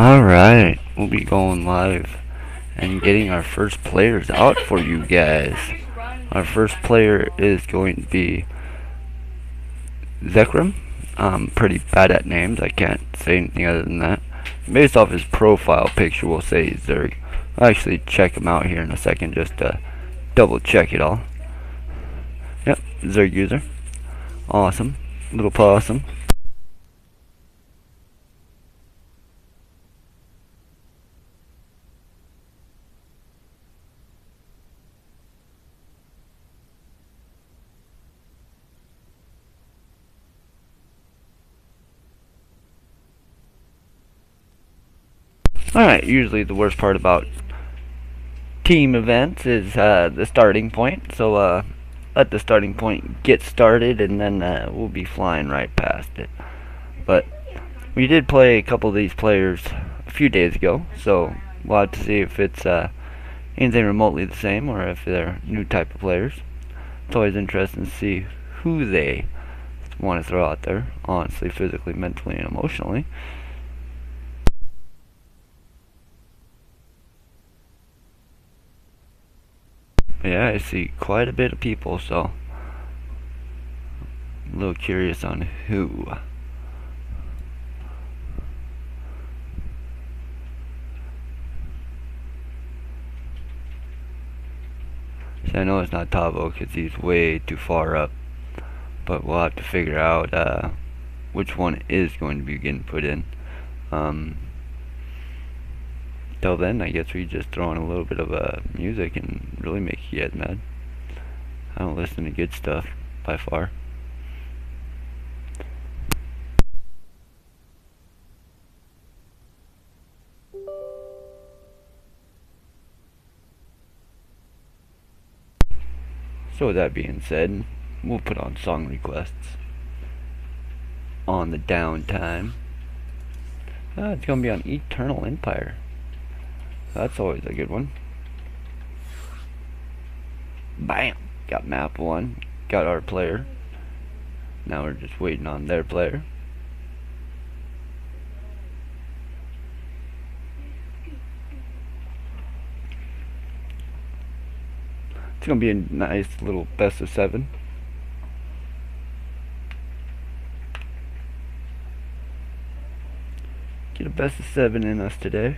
Alright, we'll be going live and getting our first players out for you guys. Our first player is going to be Zekram. I'm pretty bad at names, I can't say anything other than that. Based off his profile picture, we'll say he's Zerg. I'll actually check him out here in a second just to double check it all. Yep, Zerg user. Awesome. Little possum. Alright, usually the worst part about team events is the starting point, so let the starting point get started and then we'll be flying right past it. But we did play a couple of these players a few days ago, so we'll have to see if it's anything remotely the same or if they're new type of players. It's always interesting to see who they want to throw out there, honestly, physically, mentally, and emotionally. Yeah, I see quite a bit of people, so I'm a little curious on who. See, I know it's not Tavo because he's way too far up, but we'll have to figure out which one is going to be getting put in. Till then, I guess we just throw on a little bit of music and really make you guys mad. I don't listen to good stuff by far. So with that being said, we'll put on song requests on the downtime. It's gonna be on Eternal Empire. That's always a good one. Bam! Got map 1. Got our player. Now we're just waiting on their player. It's gonna be a nice little best of 7. Get a best of 7 in us today.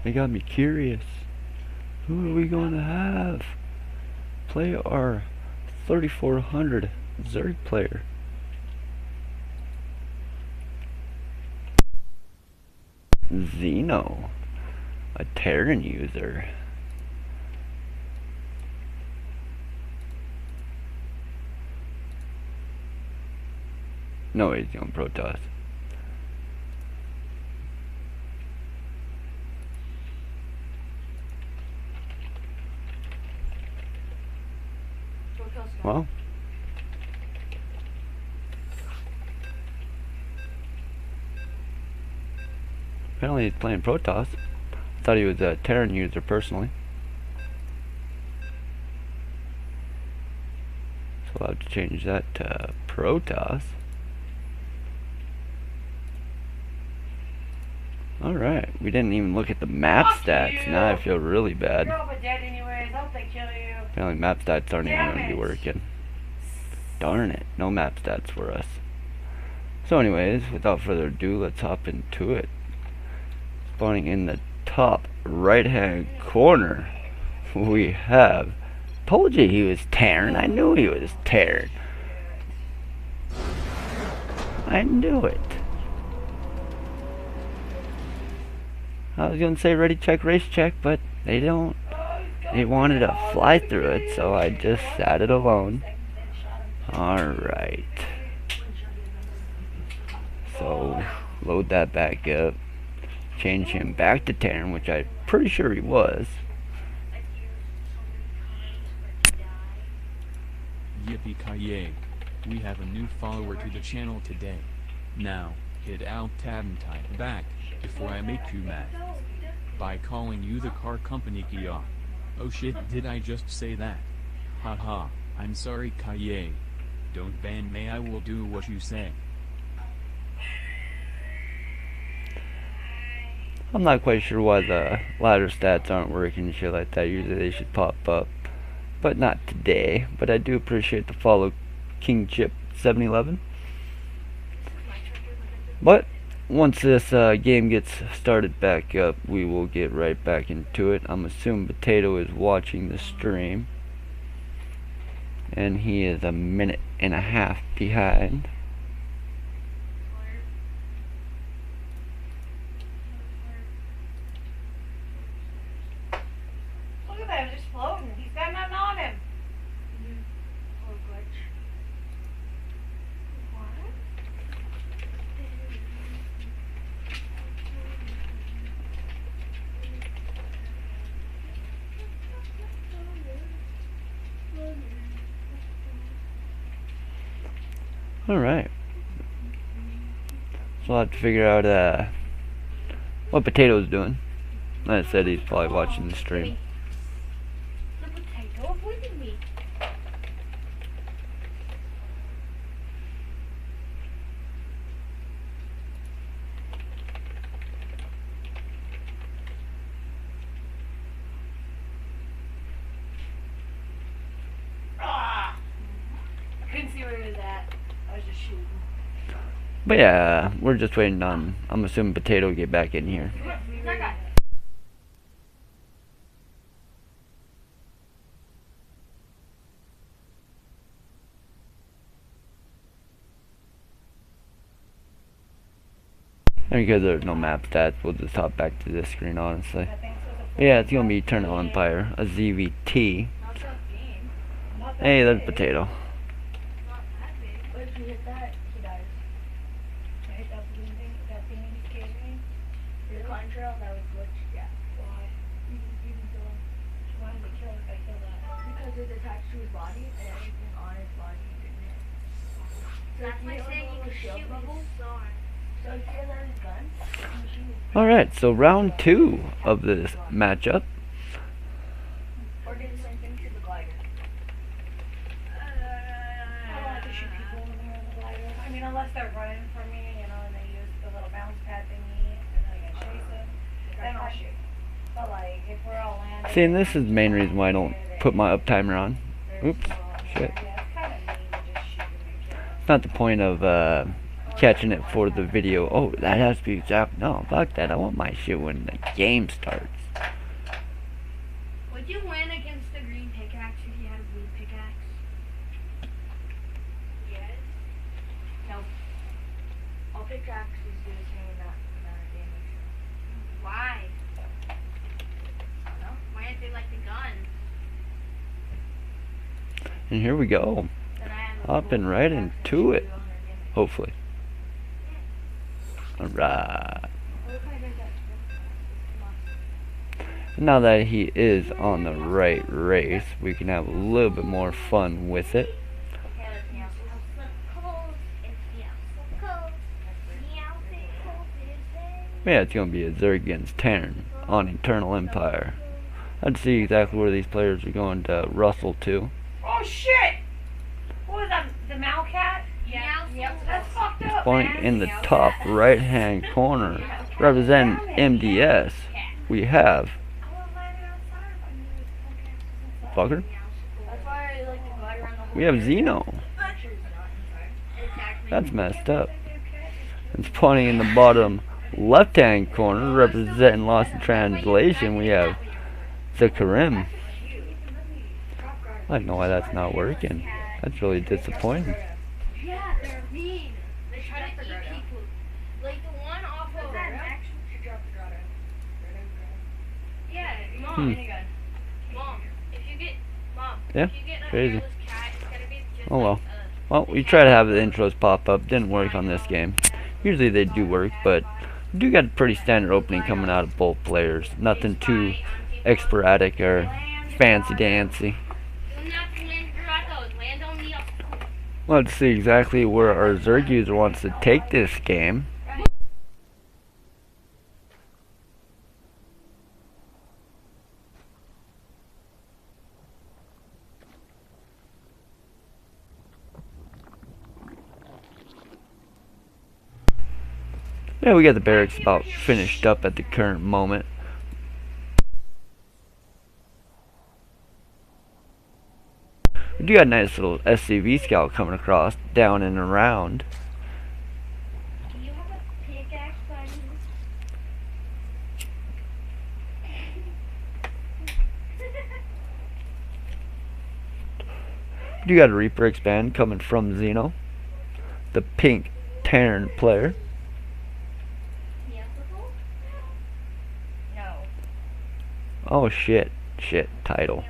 They got me curious. Who are we going to have play our 3400 Zerg player? Xeno, a Terran user. No, he's on Protoss. Well, apparently he's playing Protoss. I thought he was a Terran user personally. So I'll have to change that to Protoss. Alright, we didn't even look at the map stats. Now I feel really bad. Apparently map stats aren't even going to be working. Darn it, no map stats for us. So anyways, without further ado, let's hop into it. Spawning in the top right hand corner, we have... Told you he was Terran. I knew he was Terran. I knew it. I was gonna say ready check, race check, but they don't. They wanted to fly through it, so I just sat it alone. Alright. So, load that back up. Change him back to Terran, which I'm pretty sure he was. Yippee-ki-yay. We have a new follower to the channel today. Now, hit Alt Tab and type back, before I make you mad. By calling you the car company KiiiA. Oh shit, did I just say that? Haha, I'm sorry KiiiA. Don't ban me, I will do what you say. I'm not quite sure why the ladder stats aren't working and shit like that. Usually they should pop up, but not today. But I do appreciate the follow, Kingchip 711. But once this game gets started back up, we will get right back into it. I'm assuming Potato is watching the stream, and he is a minute and a half behind. Look at that, just floating. He's got nothing on him. Alright. So I'll have to figure out what Potato's doing. Like I said, he's probably watching the stream. The potato avoided me. I couldn't see where he was at. I was just shooting. But yeah, we're just waiting on, I'm assuming Potato will get back in here. That guy. And because there's no map stats, we'll just hop back to this screen, honestly. But yeah, it's gonna be Eternal Empire, a ZVT. Hey, there's Potato. But if you hit that, he dies. I hit that blue thing, that thing he gave me. Your climb trail, that was glitched. Yeah. Why? You didn't kill him. Why did it kill if I killed that? Because it attached to his body and everything on his body didn't hit. That's like saying you can shoot with sword. So if you're on his gun, you shoot his Alright, so round 2 of this matchup. or do the same thing to the glider. I don't like to shoot people when they're in the glider. I mean, unless they're running from me, you know, and they use the little bounce pad thingy, and then I can chase them, then I'll shoot. But like, if we're all landing... See, and this is the main reason why I don't put my up timer on. Oops, shit. Yeah, it's kind of mean to just shoot them and kill them. It's not the point of catching it for the video. Oh, that has to be exact. No, fuck that. I want my shit when the game starts. Would you win against the green pickaxe if you had a blue pickaxe? Yes. No. All pickaxes do the same amount of damage. Why? I don't know. Why aren't they like the gun? And here we go. Then I have a Hopping blue right pickaxe that into should it. do 100 damage. Hopefully. Alright. What if I did that? Come on. Now that he is on the right race, we can have a little bit more fun with it. Yeah, that's me. Yeah, it's going to be a Zerg against Terran on Eternal Empire. I'd see exactly where these players are going to Russell to. Oh shit! What was that? The Malcat? Yeah. Yep. That's fucked up, Point man. in the top right hand corner, representing MDS, we have fucker. That's why I like to glide around the whole We have area. Xeno. Make sure he's not inside. Exactly. That's messed up. It's pointing in the bottom left hand corner, representing Lost in Translation, we have the Karim. I don't know why that's not working. That's really disappointing. Yeah, they're mean. They try to eat people. Like the one off of Yeah, Mom. Mom, if you get Yeah, if you get a crazy. hairless cat, it's gotta be just Oh well. like Well, we try to have the intros pop up. Didn't work on this game. Usually they do work, but we do got a pretty standard opening coming out of both players. Nothing too sporadic or fancy dancy. Do not land Draco's. Land on the Let's see exactly where our Zerg user wants to take this game. Yeah, we got the barracks about finished up at the current moment. We do got a nice little SCV scout coming across, down and around. Do you have a pickaxe, buddy? We do got a Reaper expand coming from Xeno, the pink Terran player. No. Oh shit, title.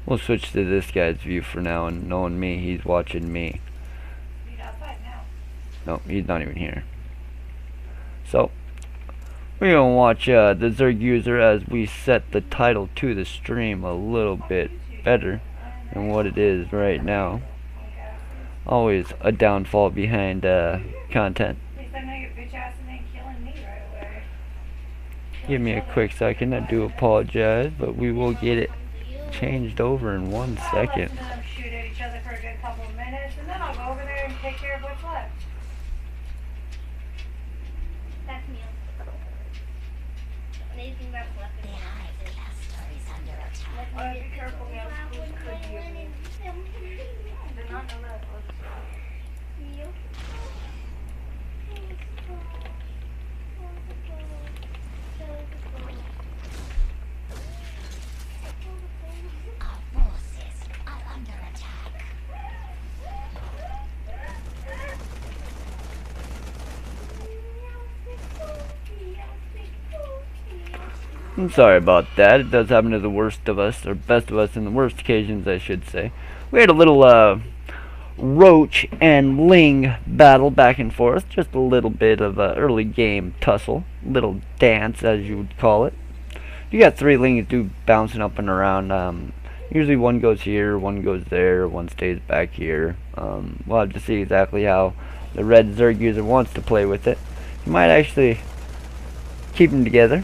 We'll switch to this guy's view for now, and knowing me, he's watching me. He's outside now. No, he's not even here. So, we're gonna watch the Zerg user as we set the title to the stream a little bit better than what it is right now. Always a downfall behind content. At least I know your bitch ass ain't killing me right away. Give me a quick second. I do apologize, but we will get it changed over in 1 second. I'll let them shoot at each other for a good couple of minutes, and then I'll go over there and take care of what's left. That's me. Anything that's left in Oh, be careful, yeah, schools could use me. Did not know that. I'm sorry about that. It does happen to the worst of us, or best of us in the worst occasions, I should say. We had a little roach and ling battle back and forth. Just a little bit of early game tussle. Little dance, as you would call it. You got 3 lings do bouncing up and around. Usually one goes here, one goes there, one stays back here. We'll have to see exactly how the red Zerg user wants to play with it. You might actually keep them together.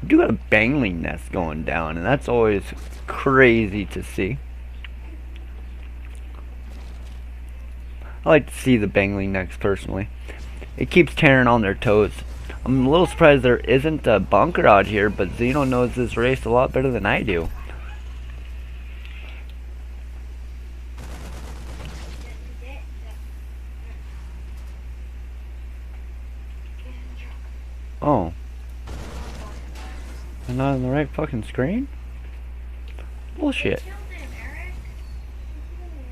We do got a bangling nest going down, and that's always crazy to see. I like to see the bangling nest personally. It keeps Terran on their toes. I'm a little surprised there isn't a bunker out here, but Xeno knows this race a lot better than I do. Oh. I'm not on the right fucking screen? Bullshit.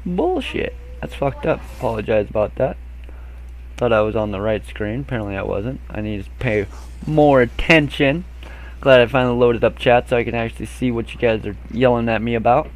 Bullshit. That's fucked up. Apologize about that. Thought I was on the right screen. Apparently I wasn't. I need to pay more attention. Glad I finally loaded up chat so I can actually see what you guys are yelling at me about.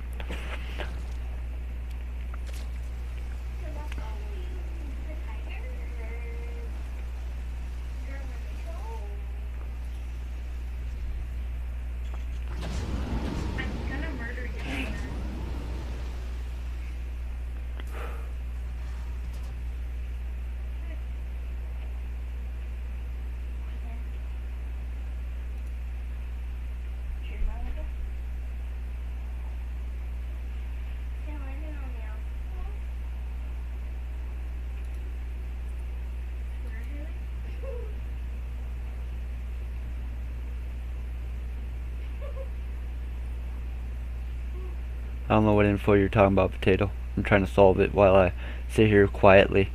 I don't know what info you're talking about, Potato. I'm trying to solve it while I sit here quietly.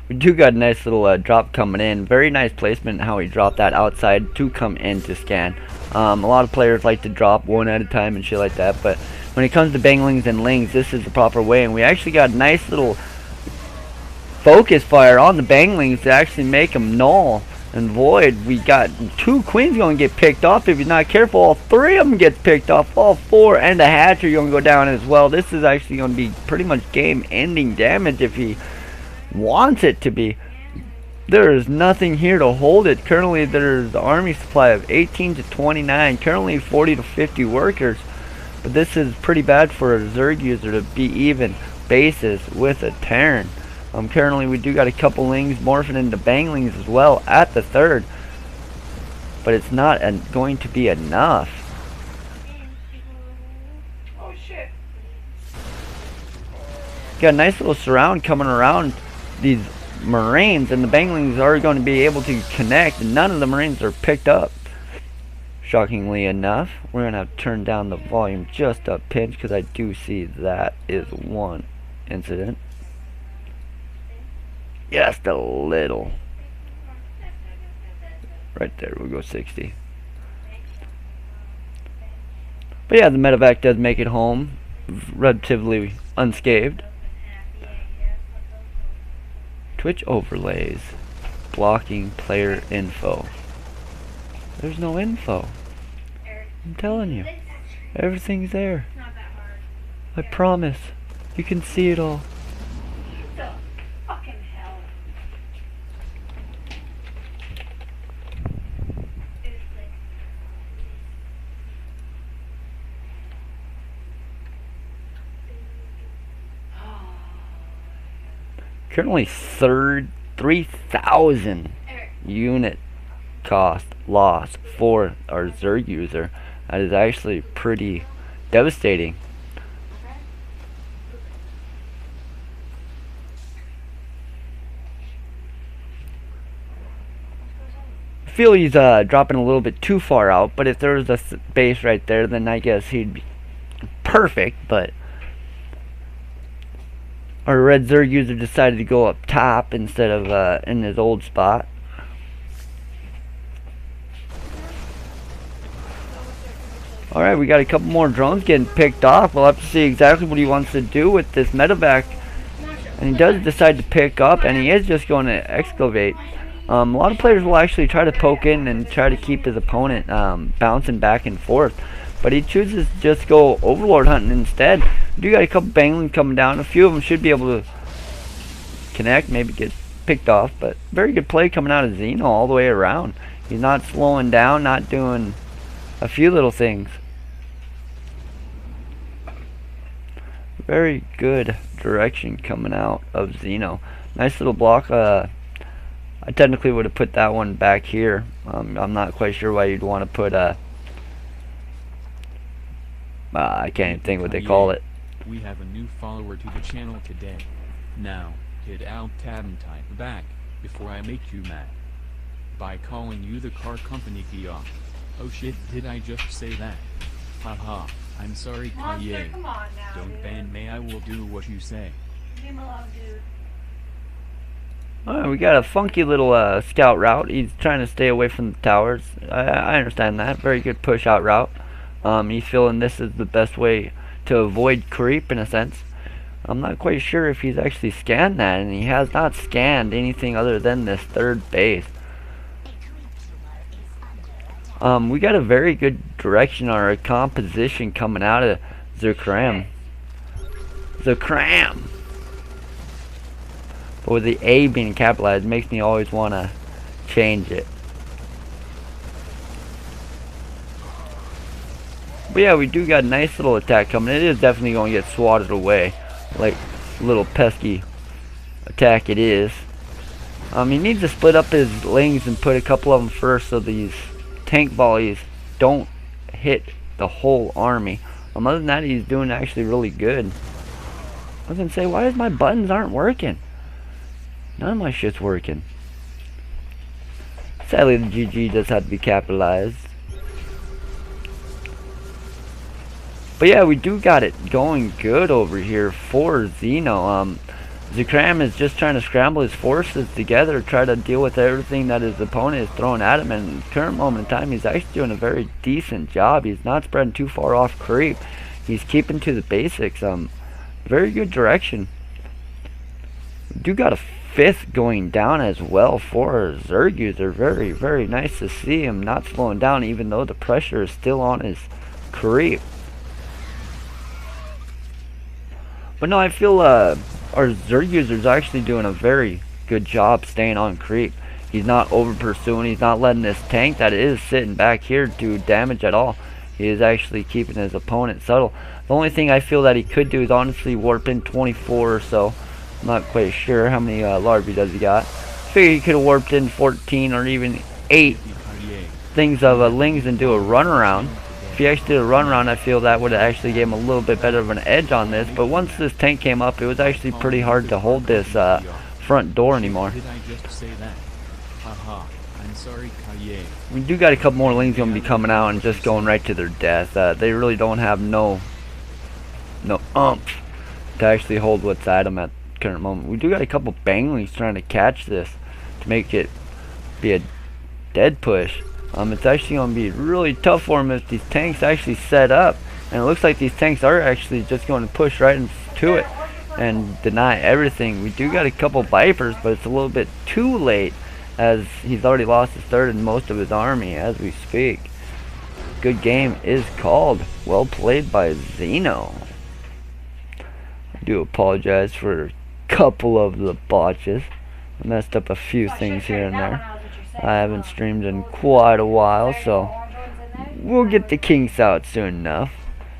We do got a nice little drop coming in. Very nice placement how he dropped that outside to come in to scan. A lot of players like to drop one at a time and shit like that, but when it comes to banglings and lings, this is the proper way, and we actually got a nice little focus fire on the banglings to actually make them null. And Void, we got 2 queens going to get picked off. If you're not careful, all 3 of them get picked off. All 4 and a hatcher going to go down as well. This is actually going to be pretty much game-ending damage if he wants it to be. There is nothing here to hold it. Currently, there's the army supply of 18 to 29. Currently, 40 to 50 workers. But this is pretty bad for a Zerg user to be even bases with a Terran. Currently, we do got a couple lings morphing into banglings as well at the 3rd. But it's not going to be enough. Oh shit. Got a nice little surround coming around these Marines, and the banglings are going to be able to connect, and none of the Marines are picked up. Shockingly enough, we're going to have to turn down the volume just a pinch because I do see that is one incident. Just a little. Right there, we'll go 60. But yeah, the medevac does make it home relatively unscathed. Twitch overlays. Blocking player info. There's no info. I'm telling you. Everything's there. I promise. You can see it all. What the fucking hell? Currently 3,000 unit cost loss for our Zerg user. That is actually pretty devastating. I feel he's dropping a little bit too far out, but if there was a base right there, then I guess he'd be perfect. But our red Zerg user decided to go up top instead of in his old spot. Alright, we got a couple more drones getting picked off. We'll have to see exactly what he wants to do with this medevac. And he does decide to pick up, and he is just going to excavate. A lot of players will actually try to poke in and try to keep his opponent bouncing back and forth. But he chooses to just go Overlord hunting instead. We do got a couple banglings coming down. A few of them should be able to connect, maybe get picked off. But very good play coming out of Xeno all the way around. He's not slowing down, not doing a few little things. Very good direction coming out of Xeno. Nice little block. I technically would have put that one back here. I'm not quite sure why you'd want to put I can't even think what they call it. We have a new follower to the channel today. Now, hit Alt Tab and type back before I make you mad by calling you the car company KiiiA. Oh shit, did I just say that? Haha, I'm sorry Monster, KiiiA. come on now, Don't dude. ban me, I will do what you say. Leave him alone, dude. Alright, we got a funky little scout route. He's trying to stay away from the towers. I understand that. Very good push out route. He's feeling this is the best way to avoid creep in a sense. I'm not quite sure if he's actually scanned that, and he has not scanned anything other than this 3rd base. We got a very good direction on our composition coming out of Zerkram. Zerkram! But with the A being capitalized, it makes me always want to change it. But yeah, we do got a nice little attack coming. It is definitely going to get swatted away. Like, little pesky attack it is. He needs to split up his lings and put a couple of them first so these tank volleys don't hit the whole army. Other than that, he's doing actually really good. I was going to say, why is my buttons aren't working? None of my shit's working. Sadly, the GG does have to be capitalized. But yeah, we do got it going good over here for Xeno. Zerkram is just trying to scramble his forces together, try to deal with everything that his opponent is throwing at him. And at the current moment in time, he's actually doing a very decent job. He's not spreading too far off creep. He's keeping to the basics. Very good direction. We do got a 5th going down as well for Zerg user. Very, very nice to see him not slowing down even though the pressure is still on his creep. But no, I feel our Zerg user is actually doing a very good job staying on creep. He's not over pursuing, he's not letting this tank that is sitting back here do damage at all. He is actually keeping his opponent subtle. The only thing I feel that he could do is honestly warp in 24 or so. I'm not quite sure how many larvae does he got. Figure he could have warped in 14 or even 8 things of lings and do a runaround. If he actually did a runaround, I feel that would have actually gave him a little bit better of an edge on this. But once this tank came up, it was actually pretty hard to hold this front door anymore. Did I just say that? Haha, I'm sorry, KiiiA. We do got a couple more lings going to be coming out and just going right to their death. They really don't have no umph to actually hold what's at them at the current moment. We do got a couple banglings trying to catch this to make it be a dead push. It's actually going to be really tough for them if these tanks actually set up. And it looks like these tanks are actually just going to push right into it and deny everything. We do got a couple Vipers, but it's a little bit too late as he's already lost his third and most of his army as we speak. Good game is called. Well played by Xeno. I do apologize for a couple of the botches. I messed up a few things here and there. I haven't streamed in quite a while, so we'll get the kinks out soon enough.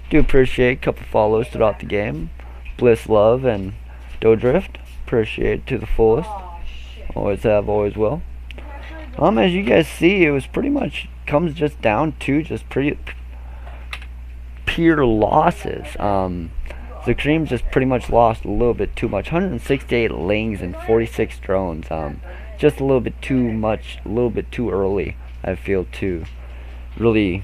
Do appreciate a couple follows throughout the game. Bliss Love and Dodrift. Appreciate it to the fullest. Always have, always will. As you guys see, it was pretty much comes just down to just pretty pure losses. The Cream just pretty much lost a little bit too much. 168 lings and 46 drones. Just a little bit too much, a little bit too early, I feel, to really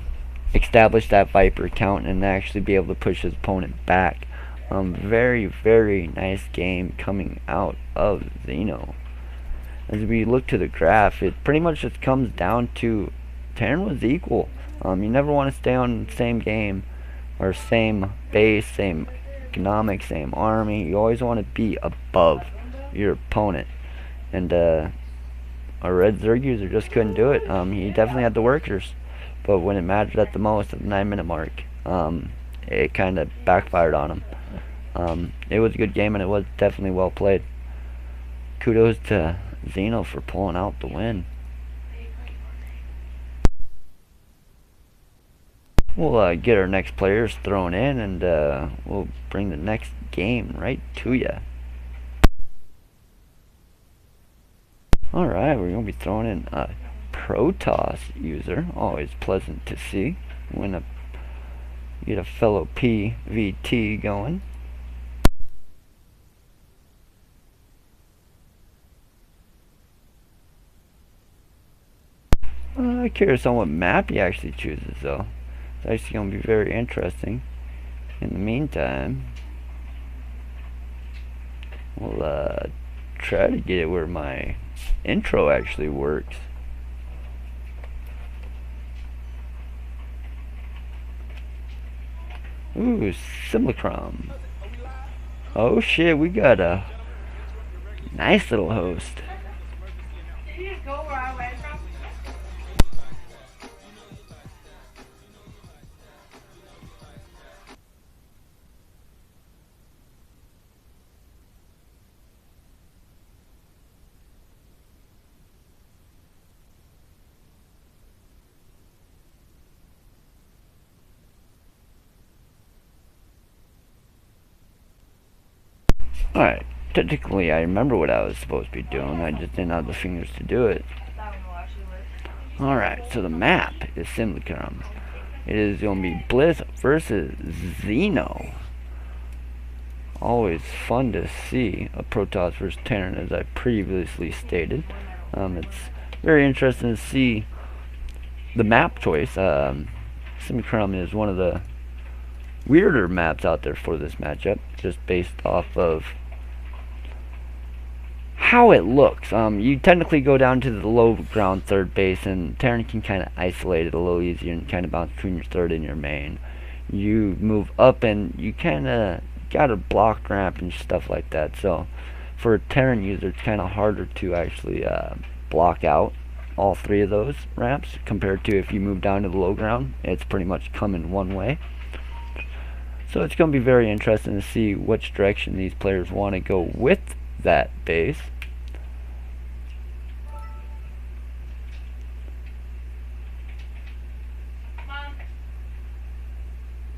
establish that Viper count and actually be able to push his opponent back. Very, very nice game coming out of Xeno. As we look to the graph, it pretty much just comes down to Terran was equal. You never want to stay on the same game or same base, same economic, same army. You always want to be above your opponent. And our red Zerg user just couldn't do it. He definitely had the workers, but when it mattered at the most, at the 9-minute mark, it kind of backfired on him. It was a good game and it was definitely well played. Kudos to Xeno for pulling out the win. We'll get our next players thrown in and we'll bring the next game right to you. Alright, we're going to be throwing in a Protoss user. Always pleasant to see when get a fellow PVT going. I'm curious on what map he actually chooses though. It's actually going to be very interesting. In the meantime, we'll try to get it where my intro actually works. Ooh, Simulacrum. Oh shit, we got a nice little host. Did you just go where I went from? Alright, technically I remember what I was supposed to be doing, I just didn't have the fingers to do it. That one will actually work. Alright, so the map is Simulacrum. It is going to be Bliss versus Xeno. Always fun to see a Protoss versus Terran, as I previously stated. It's very interesting to see the map choice. Simulacrum is one of the weirder maps out there for this matchup, just based off of how it looks. You technically go down to the low ground third base, and Terran can kind of isolate it a little easier and kind of bounce between your third and your main. You move up and you kind of got a block ramp and stuff like that. So for a Terran user, it's kind of harder to actually block out all three of those ramps compared to if you move down to the low ground. It's pretty much coming one way. So it's going to be very interesting to see which direction these players want to go with that base.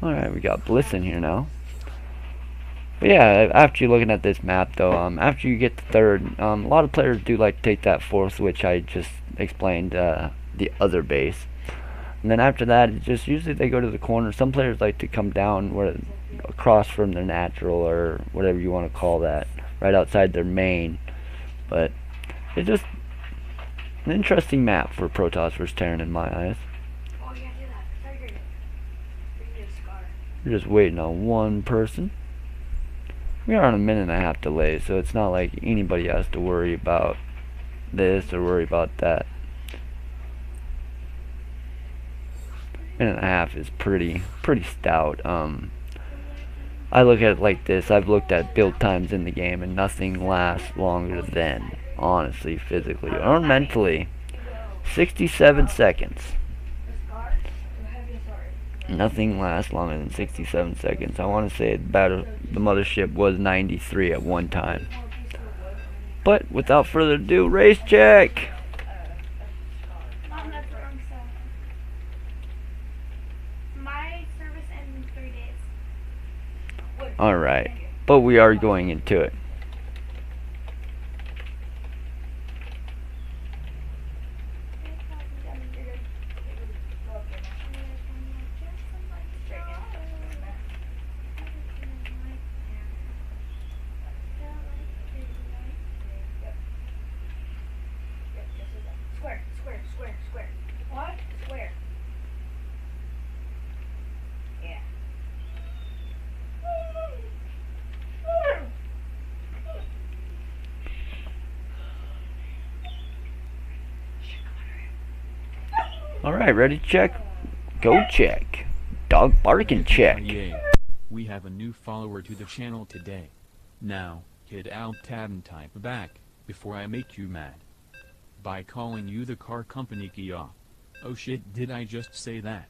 Alright, we got Bliss in here now. But yeah, after you're looking at this map though, after you get the third, a lot of players do like to take that fourth, which I just explained, the other base. And then after that, it's just usually they go to the corner. Some players like to come down where across from their natural, or whatever you want to call that, right outside their main. But it's just an interesting map for Protoss versus Terran in my eyes. Oh, yeah, do that. Trigger it. Bring a scar. We're just waiting on one person. We are on a 1.5-minute delay, so it's not like anybody has to worry about this or worry about that. 1.5 is pretty stout. I look at it like this. I've looked at build times in the game, and nothing lasts longer than, honestly, physically or mentally, 67 seconds. The scars? The heavy sword. Nothing lasts longer than 67 seconds. I want to say the mothership was 93 at one time. But without further ado, race check. Mom, that's the wrong side. My service ends in 3 days. Alright, but we are going into it. Square. What? Square. Yeah. Alright, ready to check? Go check. Dog barking check. Yay. We have a new follower to the channel today. Now, hit Alt tab and type back, before I make you mad. By calling you the car company KiiiA. Oh shit, did I just say that?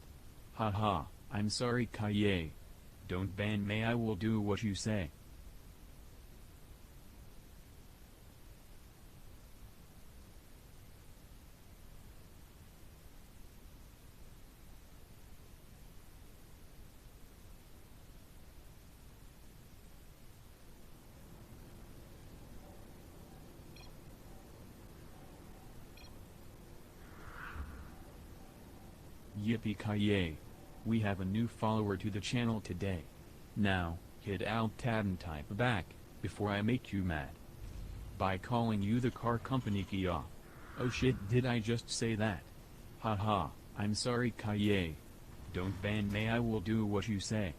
Haha, I'm sorry KiiiA. Don't ban me, I will do what you say. Yippee KiiiA. We have a new follower to the channel today. Now, hit Alt tab and type back, before I make you mad. By calling you the car company KiiiA. Oh shit, did I just say that? Haha, I'm sorry KiiiA. Don't ban me, I will do what you say.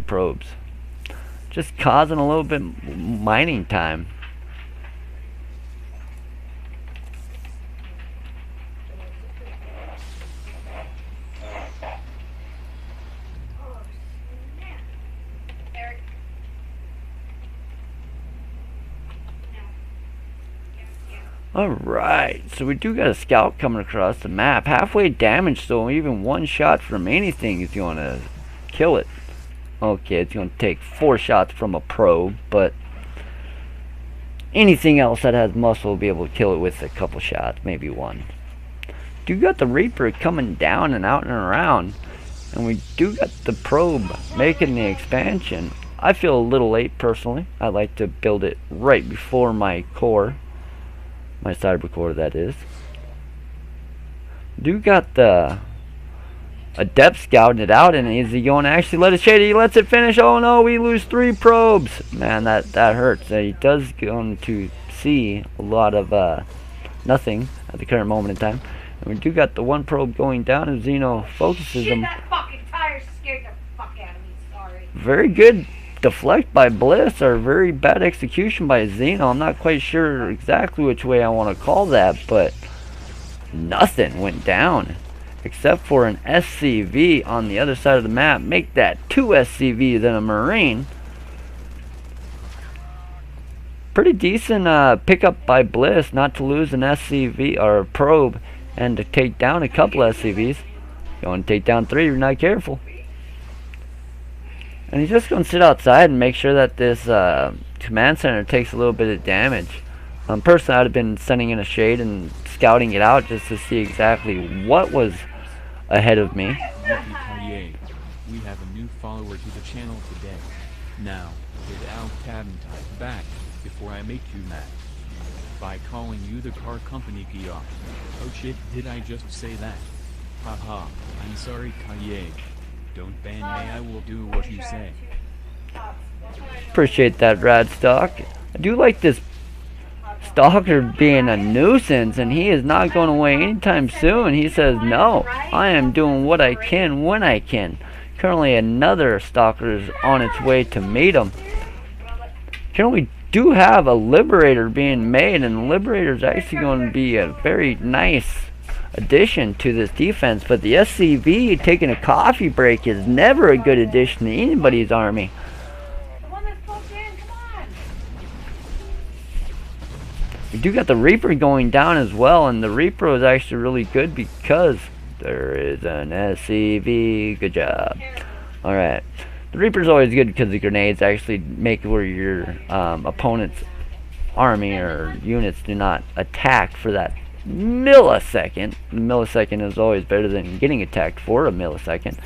Probes. Just causing a little bit mining time. Eric. Alright, so we do got a scout coming across the map. Halfway damaged, so even one shot from anything is going to kill it. Okay, it's going to take 4 shots from a probe, but anything else that has muscle will be able to kill it with a couple shots, maybe one. Do got the Reaper coming down and out and around, and we do got the probe making the expansion. I feel a little late personally. I like to build it right before my core, my cyber core that is. Do got the Adept scouting it out, and is he going to actually let it shade? He lets it finish. Oh no, we lose 3 probes. Man, that hurts. He does going to see a lot of nothing at the current moment in time. And we do got the 1 probe going down, and Xeno focuses him. That fucking tire scared the fuck out of me, sorry. Very good deflect by Bliss, or very bad execution by Xeno. I'm not quite sure exactly which way I want to call that, but nothing went down. Except for an SCV on the other side of the map. Make that 2 SCVs and a Marine. Pretty decent pickup by Bliss not to lose an SCV or a probe and to take down a couple SCVs. Going to take down 3 if you're not careful. And he's just going to sit outside and make sure that this command center takes a little bit of damage. Personally, I'd have been sending in a shade and scouting it out just to see exactly what was ahead of me. KiiiA, we have a new follower to the channel today. Now, hit Alt Tab and type back before I make you mad. By calling you the car company KiiiA. Oh shit, did I just say that? Haha, I'm sorry KiiiA. Don't ban me, I will do what you say. Appreciate that, Radstock. I do like this Stalker being a nuisance, and he is not going away anytime soon. He says, no, I am doing what I can when I can. Currently another Stalker is on its way to meet him. Currently we do have a Liberator being made, and the Liberator is actually going to be a very nice addition to this defense, but the SCV taking a coffee break is never a good addition to anybody's army. We do got the Reaper going down as well, and the Reaper is actually really good because there is an SCV. Good job. Alright. The Reaper's always good because the grenades actually make where your opponent's army or units do not attack for that millisecond. A millisecond is always better than getting attacked for a millisecond.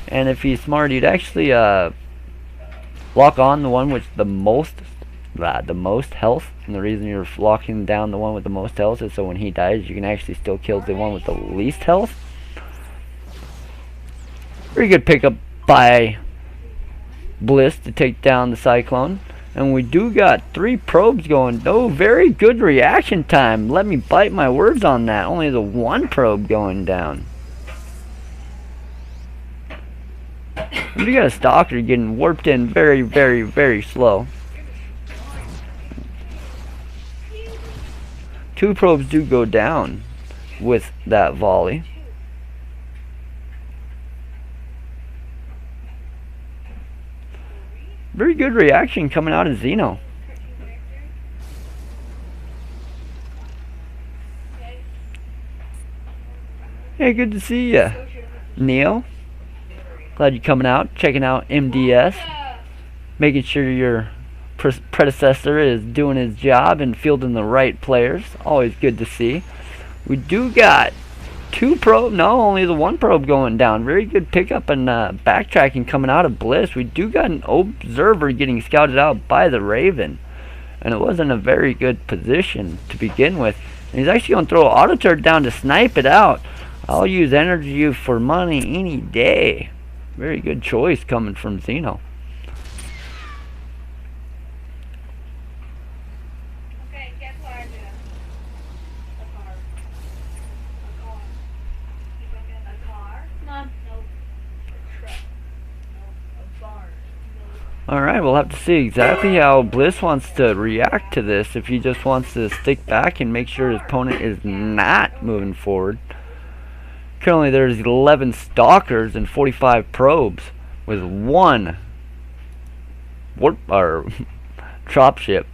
And if he's smart, he'd actually lock on the one with the most health, and the reason you're locking down the one with the most health is so when he dies you can actually still kill the one with the least health. Very good pickup by Bliss to take down the Cyclone, and we do got 3 probes going. Oh, very good reaction time. Let me bite my words on that. Only the 1 probe going down. We got a Stalker getting warped in very, very, very slow. 2 probes do go down with that volley. Very good reaction coming out of Xeno. Hey, good to see ya, Neil. Glad you're coming out, checking out MDS, making sure your predecessor is doing his job and fielding the right players. Always good to see. We do got 2 probe, no, only the 1 probe going down. Very good pickup and backtracking coming out of Bliss. We do got an observer getting scouted out by the Raven, and it wasn't a very good position to begin with. And he's actually going to throw an auto turret down to snipe it out. I'll use energy for money any day. Very good choice coming from Xeno. Alright, we'll have to see exactly how Bliss wants to react to this. If he just wants to stick back and make sure his opponent is not moving forward. Currently there's 11 Stalkers and 45 probes with 1 warp or dropship.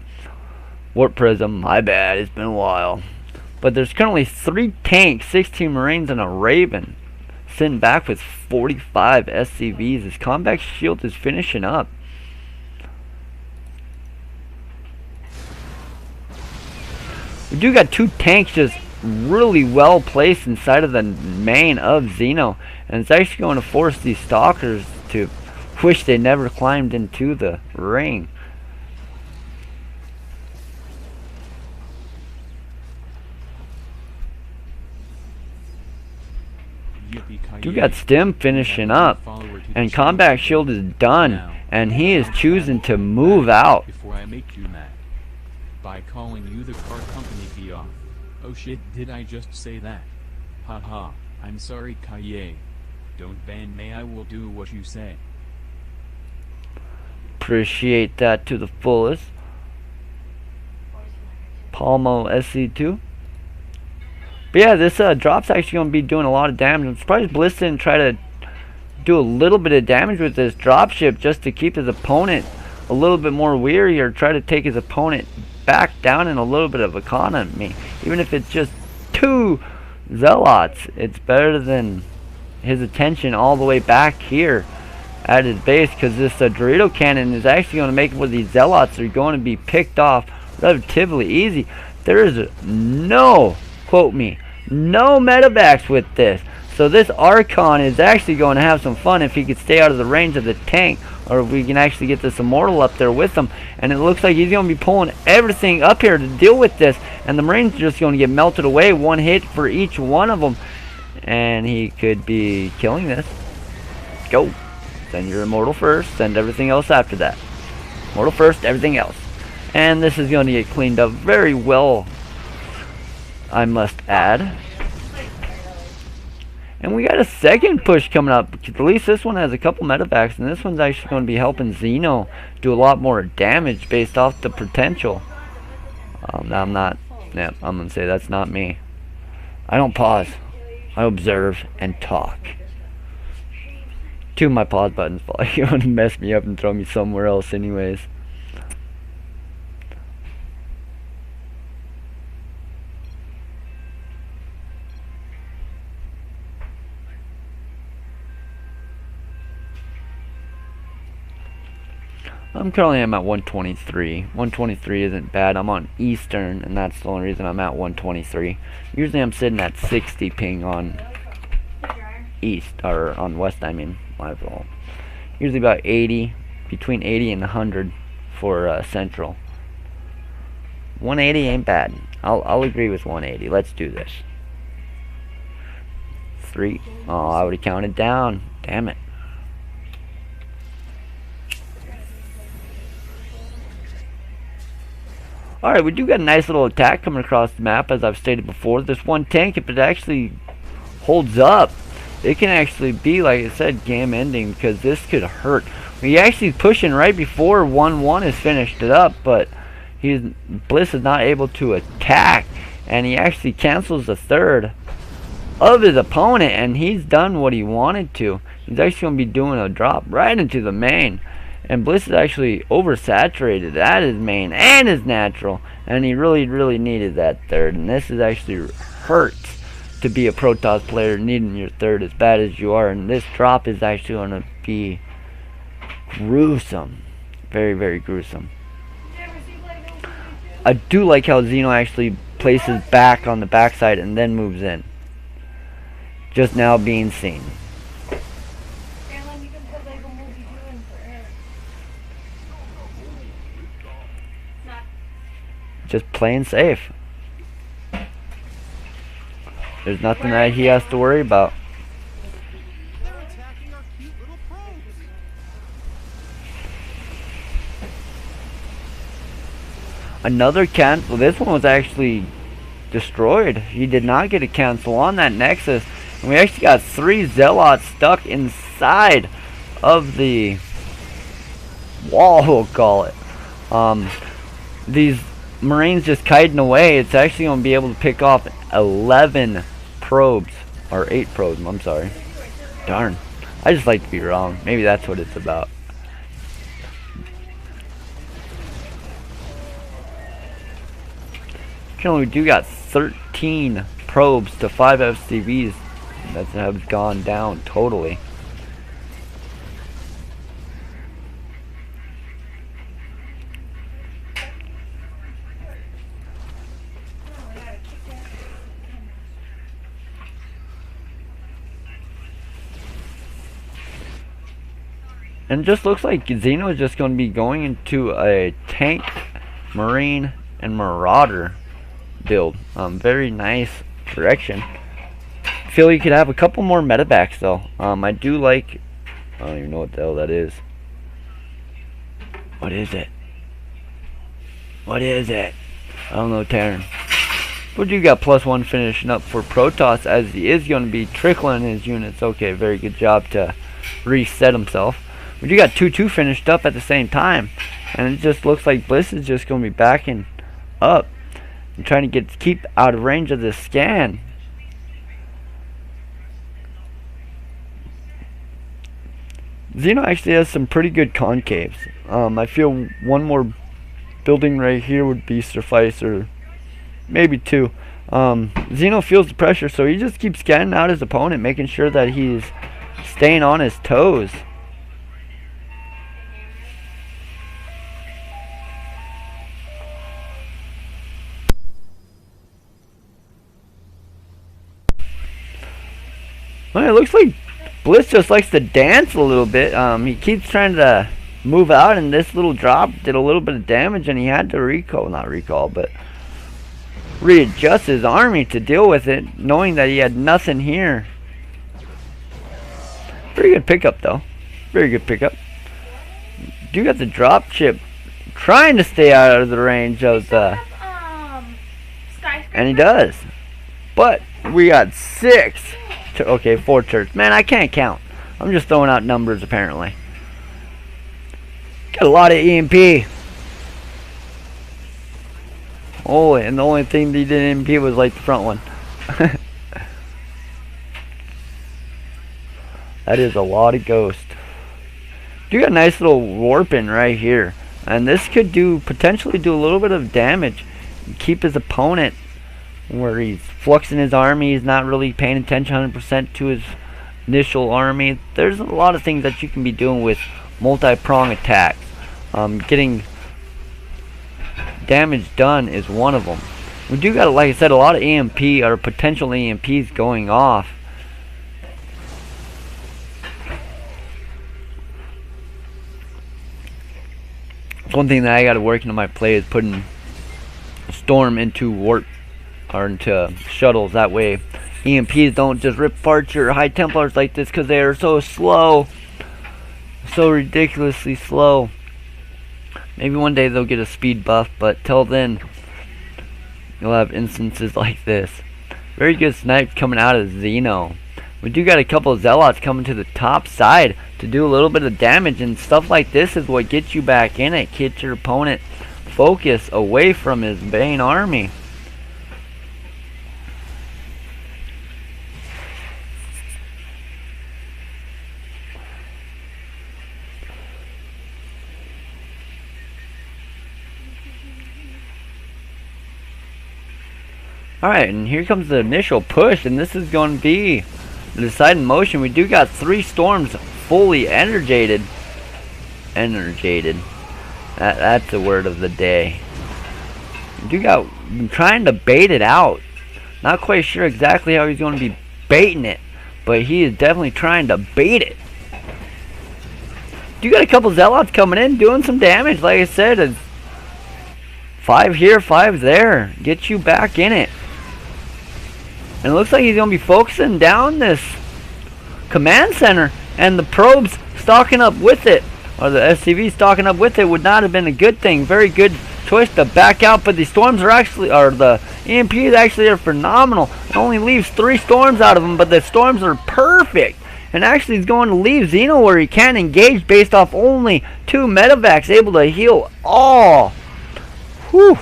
Warp Prism, my bad, it's been a while. But there's currently 3 tanks, 16 Marines, and a Raven sitting back with 45 SCVs. His combat shield is finishing up. We do got two tanks just really well placed inside of the main of Xeno, and it's actually going to force these stalkers to wish they never climbed into the ring. You got Stim finishing up, and Combat Shield is done, and he is choosing to move out. Before I make you mad by calling you the car company KiiiA. Oh shit, did I just say that? Haha, I'm sorry KiiiA. Don't ban me, I will do what you say. Appreciate that to the fullest. Palmo SC2. But yeah, this drop's actually going to be doing a lot of damage. I'm surprised Bliss didn't try to do a little bit of damage with this dropship just to keep his opponent a little bit more weary, or try to take his opponent back down in a little bit of economy. Even if it's just 2 Zealots, it's better than his attention all the way back here at his base, because this Dorito cannon is actually going to make it where these Zealots are going to be picked off relatively easy. There is no, quote me, no medevacs with this. So this Archon is actually going to have some fun if he could stay out of the range of the tank, or if we can actually get this Immortal up there with him. And it looks like he's going to be pulling everything up here to deal with this, and the Marines are just going to get melted away, 1 hit for each one of them, and he could be killing this. Go. Send your Immortal first, send everything else after that. Immortal first, everything else. And this is going to get cleaned up very well, I must add. And we got a second push coming up. At least this one has a couple medevacs, and this one's actually going to be helping Xeno do a lot more damage based off the potential. I'm going to say that's not me. I don't pause. I observe and talk. 2 of my pause buttons probably going to mess me up and throw me somewhere else anyways. I'm currently at 123. 123 isn't bad. I'm on Eastern, and that's the only reason I'm at 123. Usually I'm sitting at 60 ping on East, or on West, I mean. My fault. Usually about 80, between 80 and 100 for Central. 180 ain't bad. I'll agree with 180. Let's do this. 3. Oh, I would have counted down. Damn it. Alright, we do got a nice little attack coming across the map, as I've stated before. This one tank, if it actually holds up, it can actually be, like I said, game ending, because this could hurt. He's actually pushing right before 1-1 is finished it up, but Bliss is not able to attack, and he actually cancels the third of his opponent, and he's done what he wanted to. He's actually going to be doing a drop right into the main. And Bliss is actually oversaturated at his main and his natural, and he really, really needed that third. And this is actually hurts to be a Protoss player, needing your third as bad as you are. And this drop is actually going to be gruesome, very, very gruesome. I do like how Xeno actually places back on the backside and then moves in. Just now being seen. Just playing safe. There's nothing that he has to worry about. Another cancel. This one was actually destroyed. He did not get a cancel on that Nexus. And we actually got 3 Zealots stuck inside of the wall, we'll call it. These Marines just kiting away. It's actually going to be able to pick off 11 probes. Or 8 probes, I'm sorry. Darn. I just like to be wrong. Maybe that's what it's about. Currently, we do got 13 probes to 5 FCVs that have gone down totally. And it just looks like Xeno is just going to be going into a tank, marine, and marauder build. Very nice direction. Feel you could have a couple more medevacs though. I do like, I don't even know what the hell that is. What is it? What is it? I don't know, Taryn. But you got +1 finishing up for Protoss, as he is going to be trickling his units. Okay, very good job to reset himself. But you got 2-2 finished up at the same time. And it just looks like Bliss is just going to be backing up and trying to keep out of range of this scan. Xeno actually has some pretty good concaves. I feel one more building right here would be suffice, or maybe 2. Xeno feels the pressure, so he just keeps scanning out his opponent, making sure that he's staying on his toes. Well, it looks like Bliss just likes to dance a little bit. He keeps trying to move out, and this little drop did a little bit of damage, and he had to readjust his army to deal with it, knowing that he had nothing here. Pretty good pickup though. Very good pickup. Do got the drop chip trying to stay out of the range of the, and he does. But we got 6. Okay, 4 turrets. Man, I can't count. I'm just throwing out numbers apparently. Got a lot of EMP. Oh, and the only thing they did EMP was like the front one. That is a lot of ghost. You got a nice little warping right here, and this could potentially do a little bit of damage. Keep his opponent where he's fluxing his army. He's not really paying attention 100% to his initial army. There's a lot of things that you can be doing with multi-prong attacks. Getting damage done is one of them. We do got, like I said, a lot of EMP or potential EMPs going off. One thing that I got to work into my play is putting Storm into warp or into shuttles. That way EMPs don't just rip apart your High Templars like this, because they are so slow, so ridiculously slow. Maybe one day they'll get a speed buff, but till then you'll have instances like this. Very good snipe coming out of Xeno. We do got a couple of Zealots coming to the top side to do a little bit of damage, and stuff like this is what gets you back in it. Gets your opponent focus away from his main army. Alright, and here comes the initial push, and this is going to be the deciding motion. We do got 3 storms fully energized. That's the word of the day. We do got trying to bait it out. Not quite sure exactly how he's going to be baiting it, but he is definitely trying to bait it. You got a couple Zealots coming in doing some damage. Like I said, 5 here, 5 there. Get you back in it. And it looks like he's going to be focusing down this command center, and the probes stalking up with it, or the SCV stalking up with it, would not have been a good thing. Very good choice to back out, but the storms are actually, or the EMPs actually are phenomenal. It only leaves 3 storms out of them, but the storms are perfect. And actually he's going to leave Xeno where he can't engage based off only 2 medevacs able to heal all. Whew.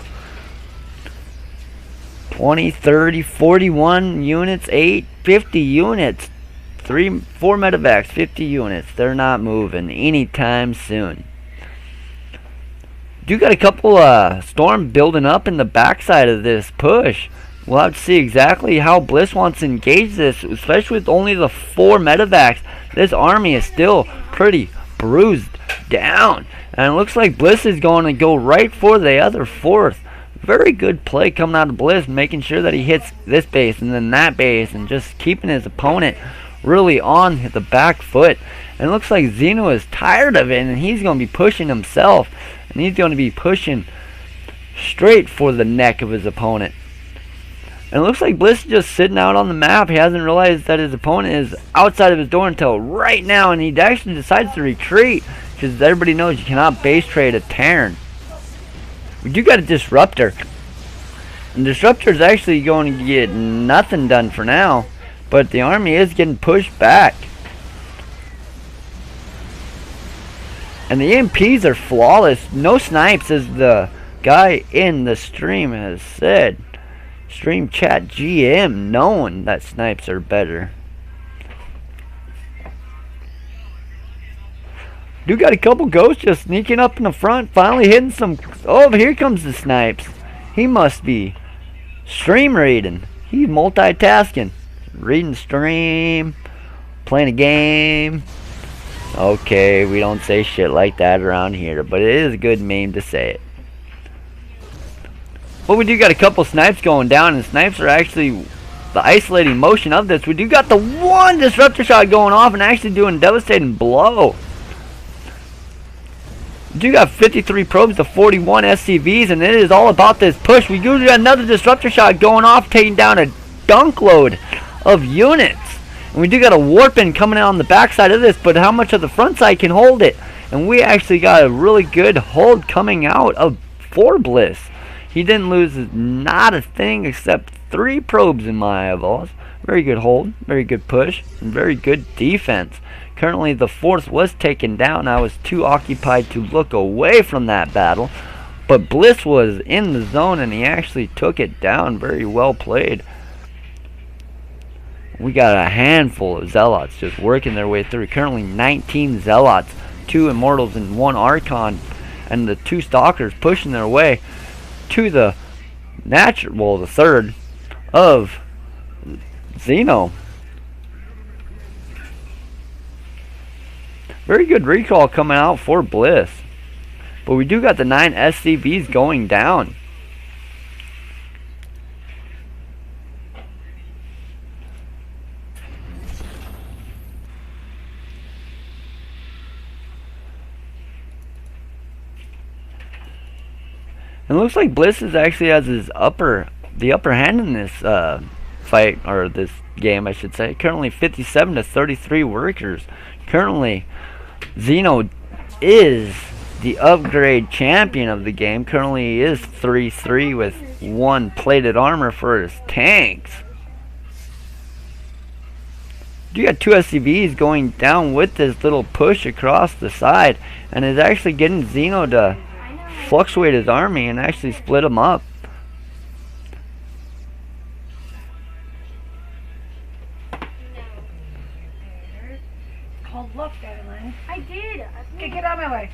20, 30, 41 units, 8, 50 units, 3, 4 medevacs, 50 units. They're not moving anytime soon. You got a couple storm building up in the backside of this push. We'll have to see exactly how Bliss wants to engage this, especially with only the 4 medevacs. This army is still pretty bruised down, and it looks like Bliss is going to go right for the other 4th. Very good play coming out of Bliss, making sure that he hits this base and then that base, and just keeping his opponent really on the back foot. And it looks like Xeno is tired of it, and he's going to be pushing himself. And he's going to be pushing straight for the neck of his opponent. And it looks like Bliss is just sitting out on the map. He hasn't realized that his opponent is outside of his door until right now. And he actually decides to retreat, because everybody knows you cannot base trade a Terran. We do got a Disruptor. And Disruptor is actually going to get nothing done for now. But the army is getting pushed back. And the EMPs are flawless. No snipes, as the guy in the stream has said. Stream chat GM knowing that snipes are better. Do got a couple ghosts just sneaking up in the front, finally hitting some. Oh, here comes the snipes. He must be stream reading. He's multitasking, reading stream, playing a game. Okay, we don't say shit like that around here, but it is a good meme to say it. But we do got a couple snipes going down, and snipes are actually the isolating motion of this. We do got the one disruptor shot going off and actually doing a devastating blow. We do got 53 probes to 41 SCVs, and it is all about this push. We do got another disruptor shot going off, taking down a dunk load of units. And we do got a warping coming out on the backside of this, but how much of the front side can hold it? And we actually got a really good hold coming out of Bliss. He didn't lose not a thing except 3 probes in my eyeballs. Very good hold, very good push, and very good defense. Currently the 4th was taken down. I was too occupied to look away from that battle. But Bliss was in the zone and he actually took it down. Very well played. We got a handful of Zealots just working their way through. Currently 19 Zealots, 2 Immortals and 1 Archon. And the 2 Stalkers pushing their way to the natural, well, the 3rd of Xeno. Very good recall coming out for Bliss. But we do got the 9 SCVs going down. And it looks like Bliss is actually has the upper hand in this fight, or this game I should say. Currently 57 to 33 workers. Currently Xeno is the upgrade champion of the game. Currently he is 3-3 with 1 plated armor for his tanks. You got 2 SCVs going down with this little push across the side, and is actually getting Xeno to fluctuate his army and actually split him up. Called bluff, Evelyn. I did. Get out of my way.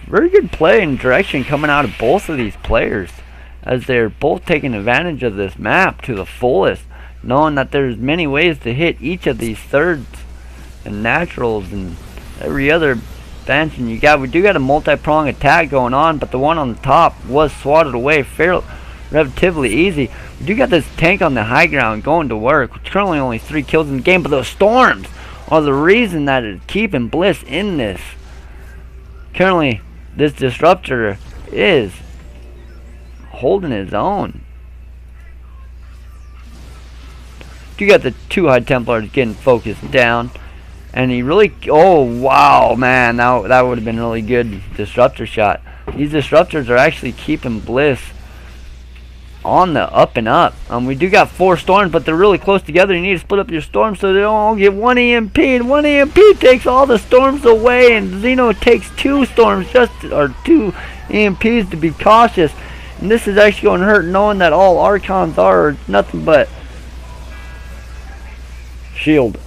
Very good play and direction coming out of both of these players, as they're both taking advantage of this map to the fullest, knowing that there's many ways to hit each of these thirds and naturals and every other bench. And we do got a multi-prong attack going on, but the one on the top was swatted away fairly relatively easy. We do got this tank on the high ground going to work, which currently only 3 kills in the game, but those storms are the reason that is keeping Bliss in this. Currently this disruptor is holding his own. You got the 2 High Templars getting focused down, and he really, oh wow, man, that would have been a really good disruptor shot. These disruptors are actually keeping Bliss on the up and up. We do got 4 storms, but they're really close together. You need to split up your storms so they don't all get 1 EMP, and 1 EMP takes all the storms away, and Xeno takes 2 storms, or 2 EMPs to be cautious. And this is actually going to hurt, knowing that all Archons are nothing but shield.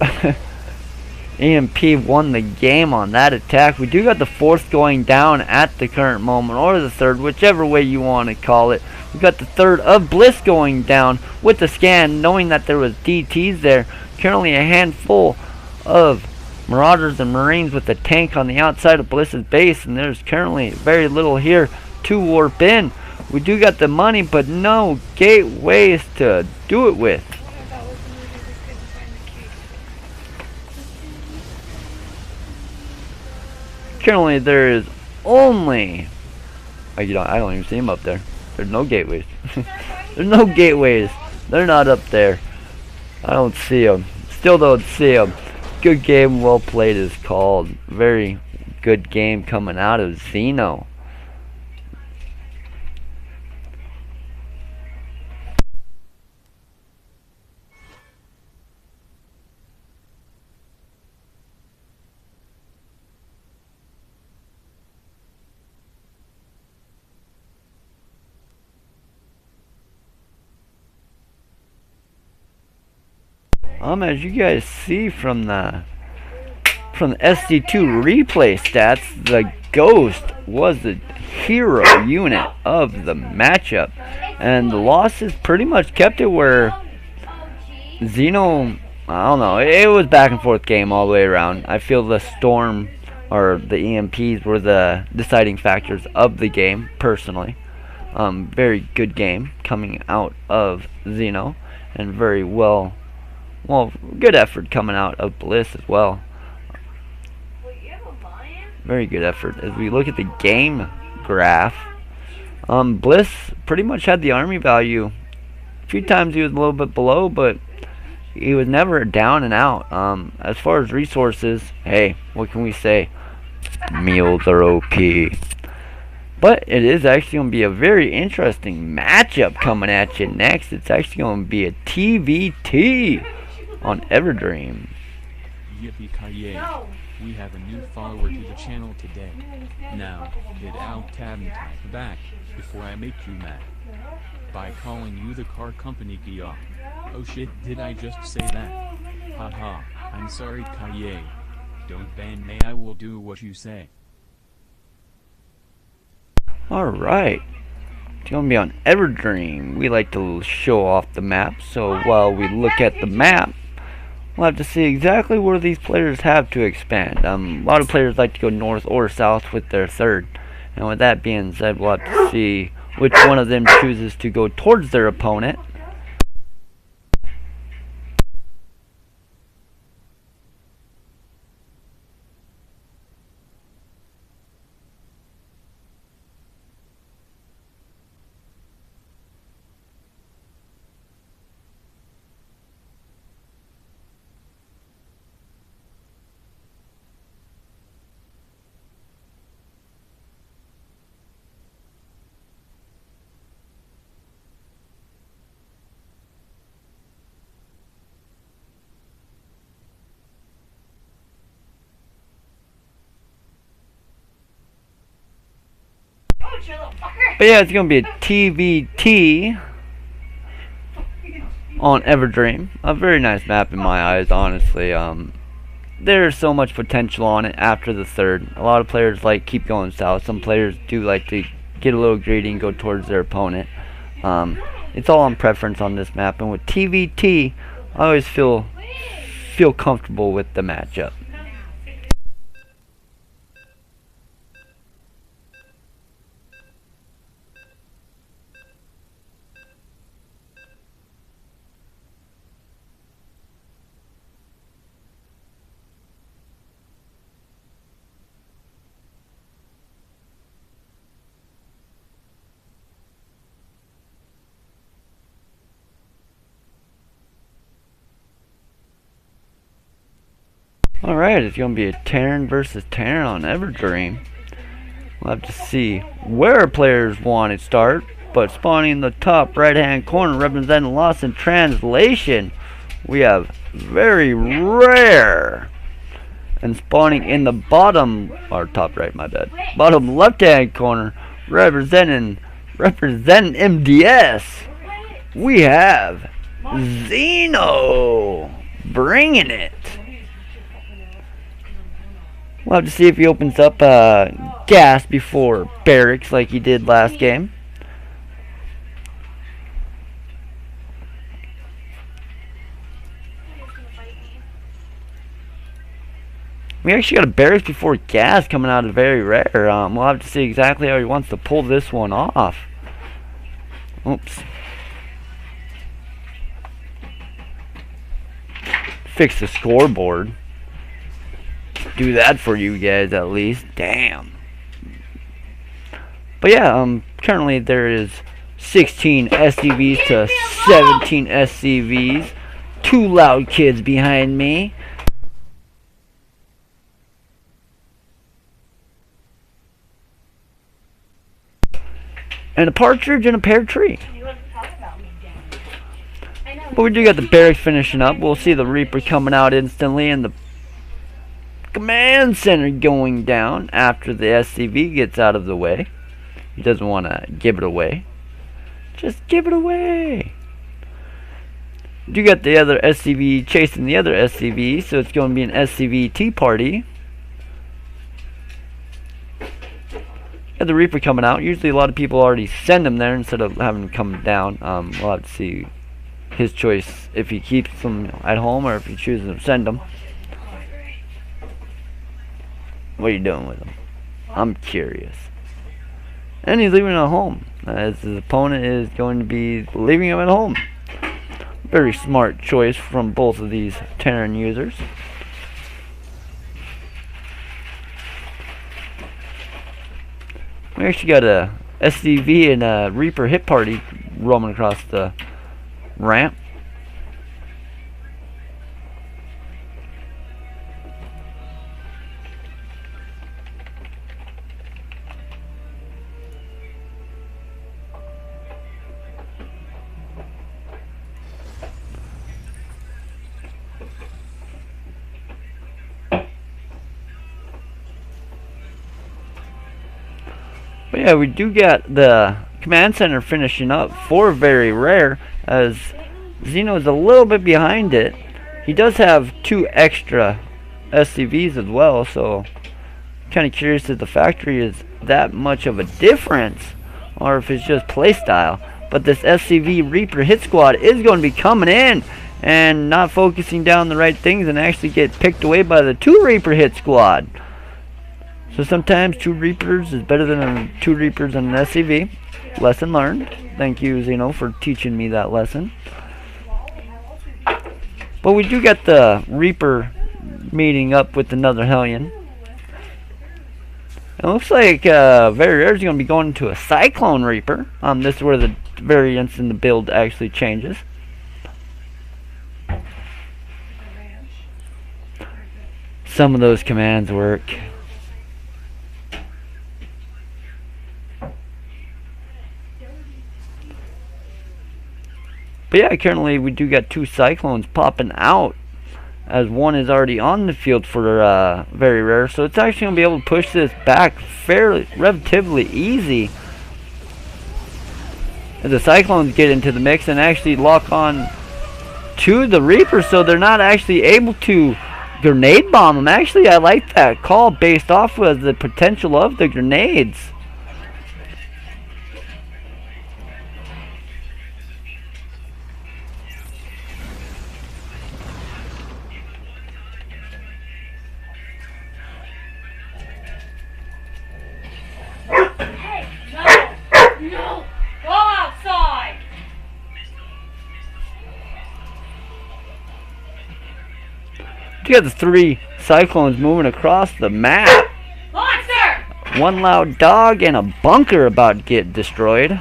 EMP won the game on that attack. We do got the 4th going down at the current moment, or the 3rd, whichever way you want to call it. We got the 3rd of Bliss going down with the scan, knowing that there was DTs there. Currently a handful of Marauders and Marines with the tank on the outside of Bliss's base, and there's currently very little here to warp in. We do got the money, but no gateways to do it with. Currently, there is only... I don't even see them up there. There's no gateways. There's no gateways. They're not up there. I don't see them. Still don't see them. Good game, well played is called. Very good game coming out of Xeno. As you guys see from the SD2 replay stats, the Ghost was the hero unit of the matchup, and the losses pretty much kept it where Xeno, I don't know, it was back and forth game all the way around. I feel the Storm or the EMPs were the deciding factors of the game, personally. Very good game coming out of Xeno, and very well, good effort coming out of Bliss as well. Very good effort. As we look at the game graph, Bliss pretty much had the army value. A few times he was a little bit below, but he was never down and out. As far as resources, hey, what can we say? Meals are OP. But it is actually going to be a very interesting matchup coming at you next. It's actually going to be a TVT on Everdream. Yippee KiiiA. We have a new follower to the channel today. Now, hit Alt tab and type back before I make you mad. By calling you the car company KiiiA. Oh shit, did I just say that? Haha, I'm sorry KiiiA. Don't ban me, I will do what you say. Alright. It's going to be on Everdream. We like to show off the map, so while we look at the map, we'll have to see exactly where these players have to expand. A lot of players like to go north or south with their third. And with that being said, we'll have to see which one of them chooses to go towards their opponent. But yeah, it's going to be a TVT on Everdream. A very nice map in my eyes, honestly. There's so much potential on it after the third. A lot of players keep going south. Some players do like to get a little greedy and go towards their opponent. It's all on preference on this map. And with TVT, I always feel comfortable with the matchup. Alright, it's going to be a Terran versus Terran on Everdream. We'll have to see where players want to start, but spawning in the top right hand corner representing Lost in Translation, we have very rare. And spawning in the bottom, or top right, my bad, bottom left hand corner representing MDS, we have Xeno bringing it. We'll have to see if he opens up gas before barracks like he did last game. We actually got a barracks before gas coming out of very rare. We'll have to see exactly how he wants to pull this one off. Oops. Fix the scoreboard. do that for you guys at least. Damn. But yeah, currently there is 16 SCVs to 17 SCVs. 2 loud kids behind me. And a partridge and a pear tree. But we do got the barracks finishing up. We'll see the Reaper coming out instantly and the command center going down after the SCV gets out of the way. He doesn't want to give it away. Just give it away. You got the other SCV chasing the other SCV, so it's going to be an SCV tea party. Got the Reaper coming out. Usually a lot of people already send him there instead of having him come down. We'll have to see his choice if he keeps them at home or if he chooses to send them. What are you doing with him? I'm curious. And he's leaving it at home, as his opponent is going to be leaving him at home. Very smart choice from both of these Terran users. We actually got a SCV and a Reaper hit party roaming across the ramp. But yeah, we do get the command center finishing up for very rare, as Xeno is a little bit behind it. He does have 2 extra SCVs as well, so kind of curious if the factory is that much of a difference or if it's just playstyle. But this SCV Reaper hit squad is going to be coming in and not focusing down the right things and actually get picked away by the 2 Reaper hit squad. So sometimes 2 Reapers is better than 2 Reapers and an SCV. Lesson learned. Thank you, Xeno, for teaching me that lesson. But we do get the Reaper meeting up with another Hellion. It looks like very rare is going to be going into a Cyclone Reaper. This is where the variance in the build actually changes. Some of those commands work. But yeah, currently we do got 2 Cyclones popping out, as one is already on the field for very rare. So it's actually going to be able to push this back fairly, relatively easy. As the Cyclones get into the mix and actually lock on to the Reaper, so they're not actually able to grenade bomb them. Actually, I like that call based off of the potential of the grenades. No! Go outside! You got the 3 Cyclones moving across the map. Monster! 1 loud dog and a bunker about to get destroyed.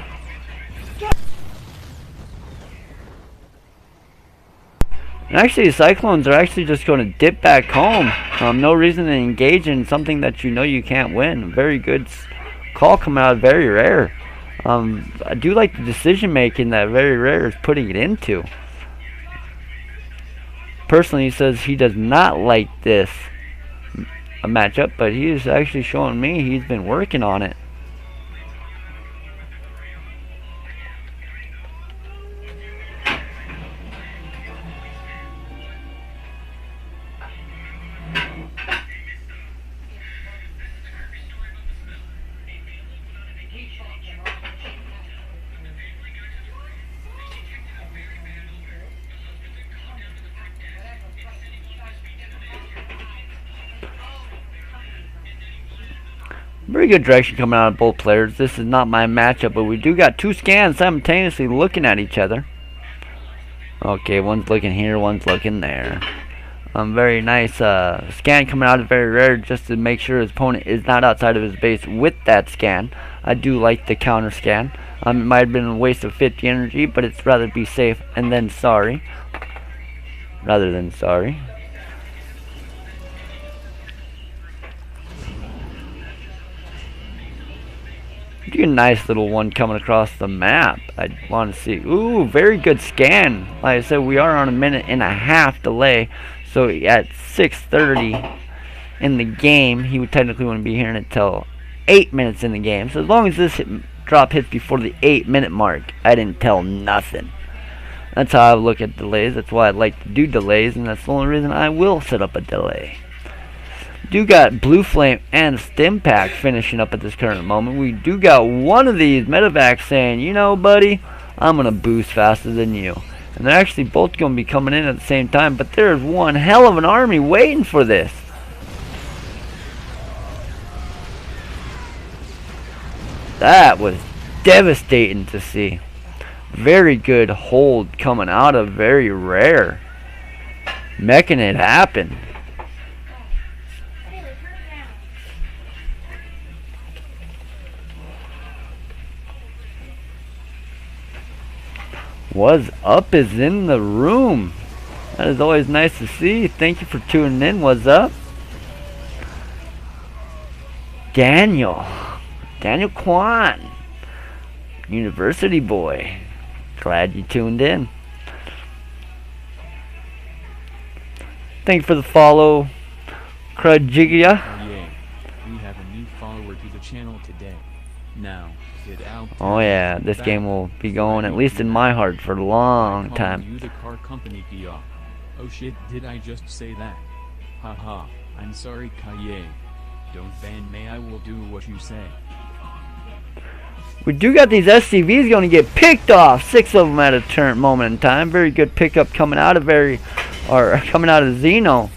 And actually, the Cyclones are actually just going to dip back home. No reason to engage in something that you know you can't win. Very good call coming out of very rare. I do like the decision making that very rare is putting it into. Personally, he says he does not like this matchup, but he is actually showing me he's been working on it. Very good direction coming out of both players. This is not my matchup, but we do got 2 scans simultaneously looking at each other. Okay, one's looking here, one's looking there. Very nice scan coming out of very rare, just to make sure his opponent is not outside of his base with that scan. I do like the counter scan. It might have been a waste of 50 energy, but it's rather be safe and then sorry. Rather than sorry. A nice little one coming across the map. I want to see. Ooh, very good scan. Like I said, we are on a 1.5-minute delay. So at 6:30 in the game, he would technically wouldn't be hearing it until 8 minutes in the game. So as long as this drop hits before the 8-minute mark, I didn't tell nothing. That's how I look at delays. That's why I like to do delays, and that's the only reason I will set up a delay. Do got Blue Flame and Stim Pack finishing up at this current moment. We do got one of these medevacs saying, you know, buddy, I'm going to boost faster than you. And they're actually both going to be coming in at the same time, but there's one hell of an army waiting for this. That was devastating to see. Very good hold coming out of very rare. Making it happen. What's up is in the room. That is always nice to see. Thank you for tuning in. What's up? Daniel Kwan, University boy. Glad you tuned in. Thank you for the follow, KiiiA. Yeah, we have a new follower to the channel today. Now, get out. Oh yeah, this game will be going, at least in my heart, for a long time. You the car company KiiiA. Oh shit, did I just say that? Haha, I'm sorry KiiiA. Don't ban me, I will do what you say. We do got these SCVs going to get picked off. 6 of them at a turn moment in time. Very good pickup coming out of coming out of Xeno.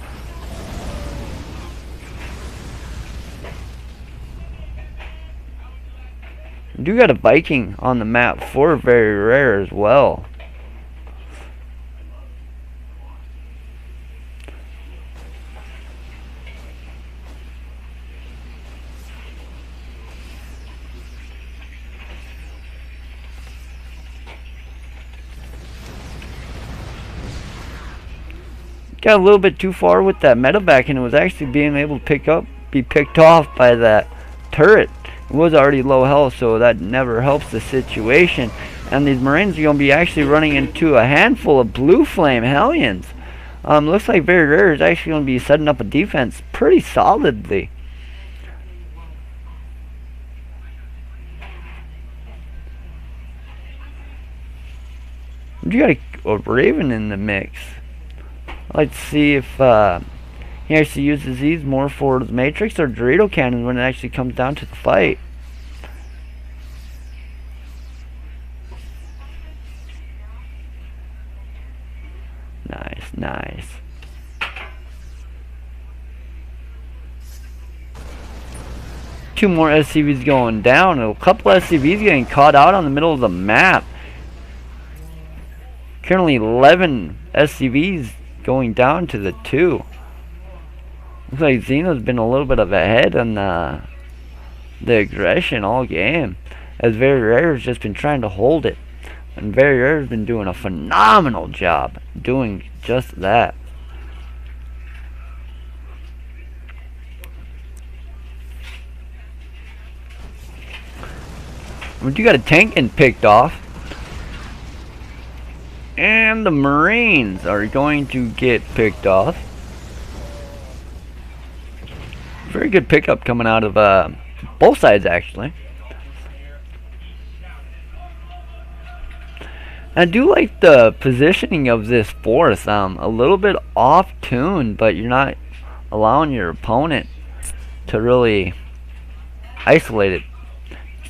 We do got a Viking on the map for very rare as well. Got a little bit too far with that medevac, and it was actually being able to be picked off by that turret. It was already low health, so that never helps the situation. And these Marines are going to be actually running into a handful of Blue Flame Hellions. Looks like very rare is actually going to be setting up a defense pretty solidly. You got a Raven in the mix. Let's see if he actually uses these more for the Matrix or Dorito cannons when it actually comes down to the fight. Nice, nice. Two more SCVs going down, and a couple SCVs getting caught out on the middle of the map. Currently 11 SCVs going down to the 2. Looks like Xeno's been a little bit of ahead on the aggression all game, as Very Rare has just been trying to hold it, and Very Rare has been doing a phenomenal job doing just that. But you got a tank getting picked off. And the Marines are going to get picked off. Very good pickup coming out of both sides, actually. I do like the positioning of this force. A little bit off tune, but you're not allowing your opponent to really isolate it.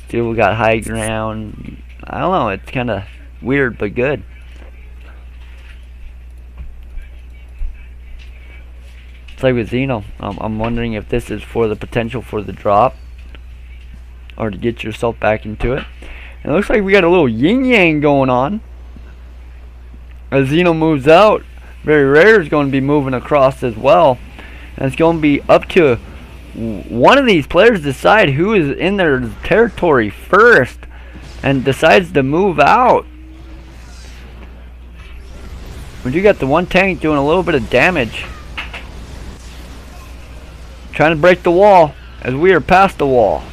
Still got high ground. I don't know, it's kind of weird but good. It's like with Xeno, I'm wondering if this is for the potential for the drop, or to get yourself back into it. And it looks like we got a little yin-yang going on. As Xeno moves out, Very Rare is going to be moving across as well. And it's going to be up to one of these players decide who is in their territory first and decides to move out. We do got the one tank doing a little bit of damage. Trying to break the wall as we are past the wall.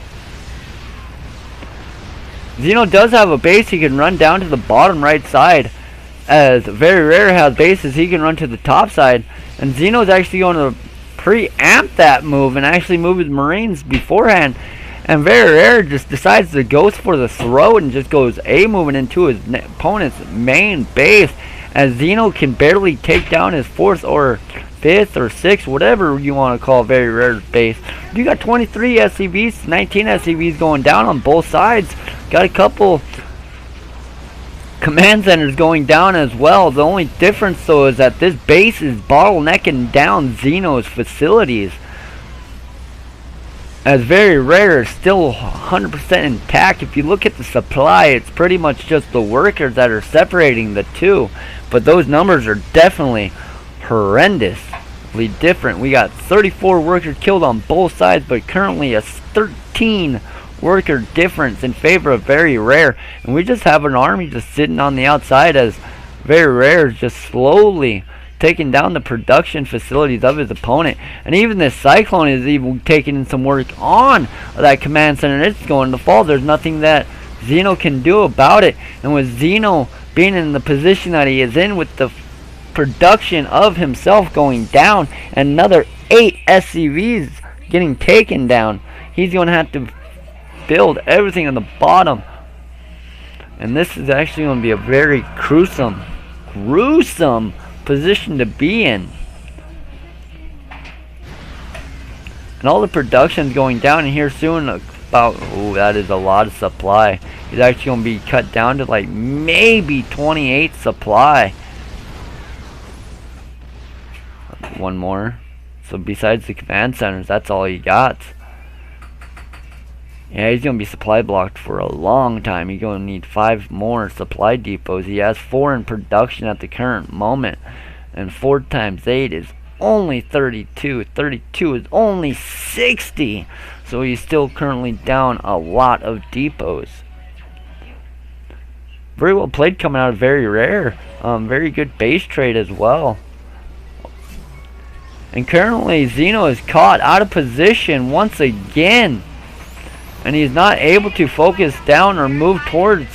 Xeno does have a base he can run down to the bottom right side. As Very Rare has bases he can run to the top side. And Xeno's actually going to preempt that move and actually move his Marines beforehand. And Very Rare just decides to go for the throat and just goes moving into his opponent's main base. As Xeno can barely take down his 4th or 5th or 6th, whatever you want to call Very Rare's base. You got 23 SCVs, 19 SCVs going down on both sides. Got a couple command centers going down as well. The only difference though is that this base is bottlenecking down Xeno's facilities. As Very Rare is still 100% intact. If you look at the supply, it's pretty much just the workers that are separating the two. But those numbers are definitely horrendously different. We got 34 workers killed on both sides, but currently a 13 worker difference in favor of Very Rare. And we just have an army just sitting on the outside as Very Rare is just slowly taking down the production facilities of his opponent. And even this Cyclone is even taking some work on that command center. It's going to fall. There's nothing that Xeno can do about it. And with Xeno being in the position that he is in, with the production of himself going down and another 8 SCVs getting taken down, he's going to have to build everything on the bottom. And this is actually going to be a very gruesome position to be in. And all the production's going down in here soon. About, oh, that is a lot of supply. It's actually going to be cut down to like maybe 28 supply. One more. So besides the command centers, that's all he got. Yeah, he's going to be supply blocked for a long time. He's going to need 5 more supply depots. He has 4 in production at the current moment. And 4 times 8 is only 32. 32 is only 60. So he's still currently down a lot of depots. Very well played coming out of Very Rare. Very good base trade as well. And currently Xeno is caught out of position once again. And he's not able to focus down or move towards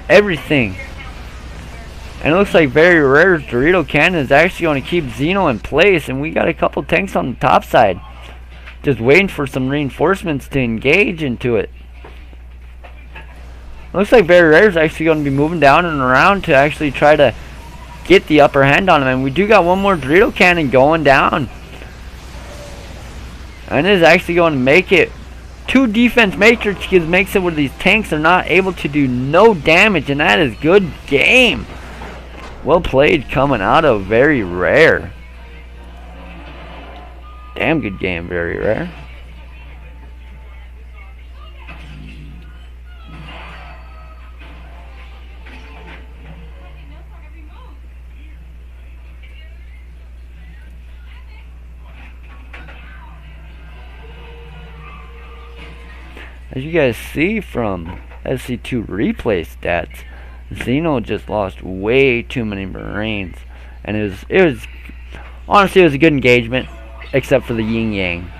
everything. And it looks like Very Rare's Dorito Cannon is actually going to keep Xeno in place. And we got a couple tanks on the top side, just waiting for some reinforcements to engage into it. Looks like Very Rare is actually going to be moving down and around to actually try to get the upper hand on him. And we do got one more Dorito Cannon going down. And it is actually going to make it 2 defense matrices, makes it where these tanks are not able to do no damage, and that is good game. Well played coming out of Very Rare. Damn good game, Very Rare. As you guys see from SC2 replay stats, Xeno just lost way too many Marines, and it was honestly it was a good engagement, except for the yin yang.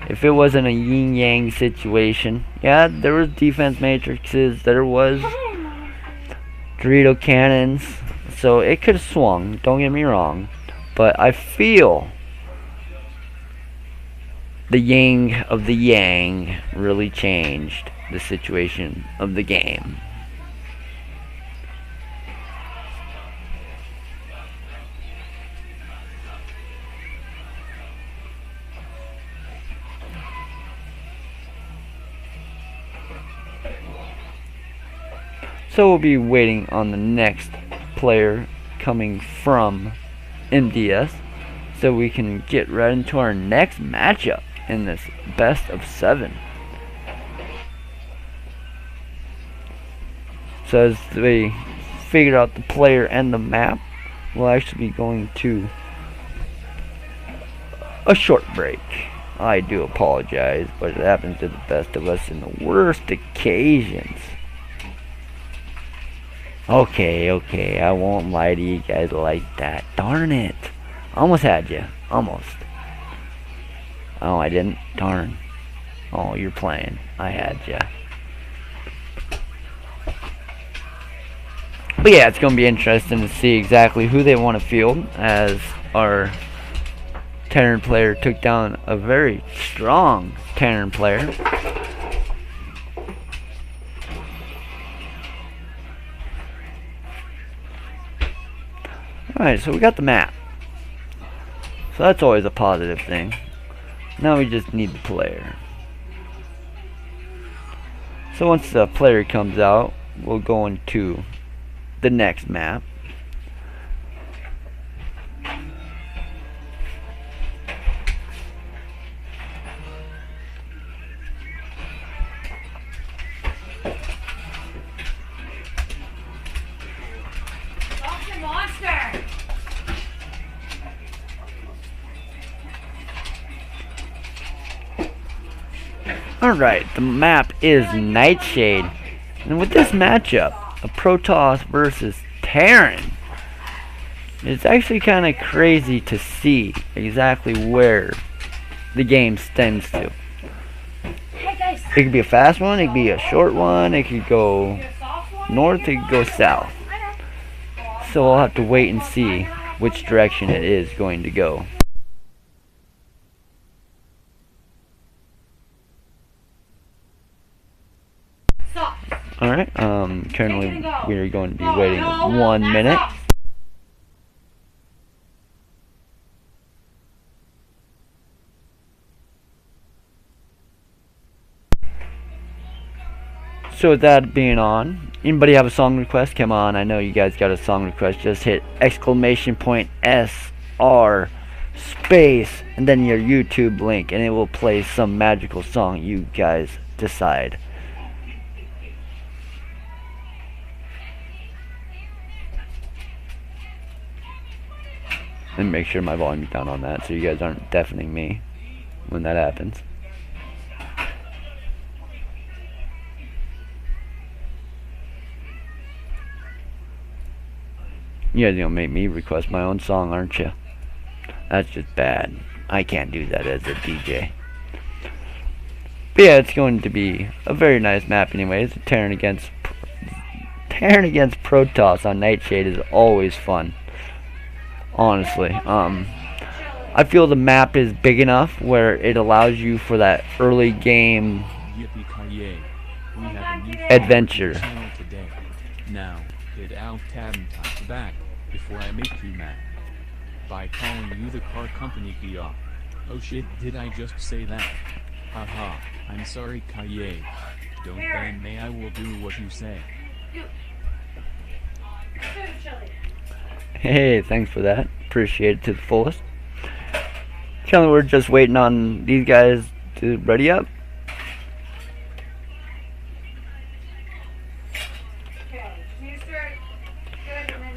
If it wasn't a yin yang situation, yeah, there was defense matrices, there was Dorito cannons, so it could have swung. Don't get me wrong, but I feel the yin of the yang really changed the situation of the game. So we'll be waiting on the next player coming from MDS so we can get right into our next matchup in this best of 7. So as they figure out the player and the map, we'll actually be going to a short break. I do apologize, but it happens to the best of us in the worst occasions. Okay, I won't lie to you guys like that. Darn it. Almost had you. Almost. Oh, I didn't? Darn. Oh, you're playing. I had you. But yeah, it's going to be interesting to see exactly who they want to field, as our Terran player took down a very strong Terran player. Alright, so we got the map. So that's always a positive thing. Now we just need the player. So once the player comes out, we'll go into the next map. Alright, the map is Nightshade. And with this matchup, a Protoss versus Terran, it's actually kind of crazy to see exactly where the game stems to. It could be a fast one, it could be a short one, it could go north, it could go south. So we'll have to wait and see which direction it is going to go. Alright, currently we are going to be waiting 1 minute. So with that being on, anybody have a song request? Come on, I know you guys got a song request. Just hit !SR space and then your YouTube link, and it will play some magical song you guys decide. And make sure my volume's down on that so you guys aren't deafening me when that happens. You guys gonna make me request my own song, aren't you? That's just bad. I can't do that as a DJ. But yeah, it's going to be a very nice map anyways. Terran against Protoss on Nightshade is always fun. Honestly, I feel the map is big enough where it allows you for that early game adventure. Now, hit Alt Tab and type back before I make you mad by calling you the car company KiiiA. Oh shit, did I just say that? Haha, I'm sorry KiiiA. Don't ban me, I will do what you say. Hey, thanks for that. Appreciate it to the fullest. Currently, we're just waiting on these guys to ready up.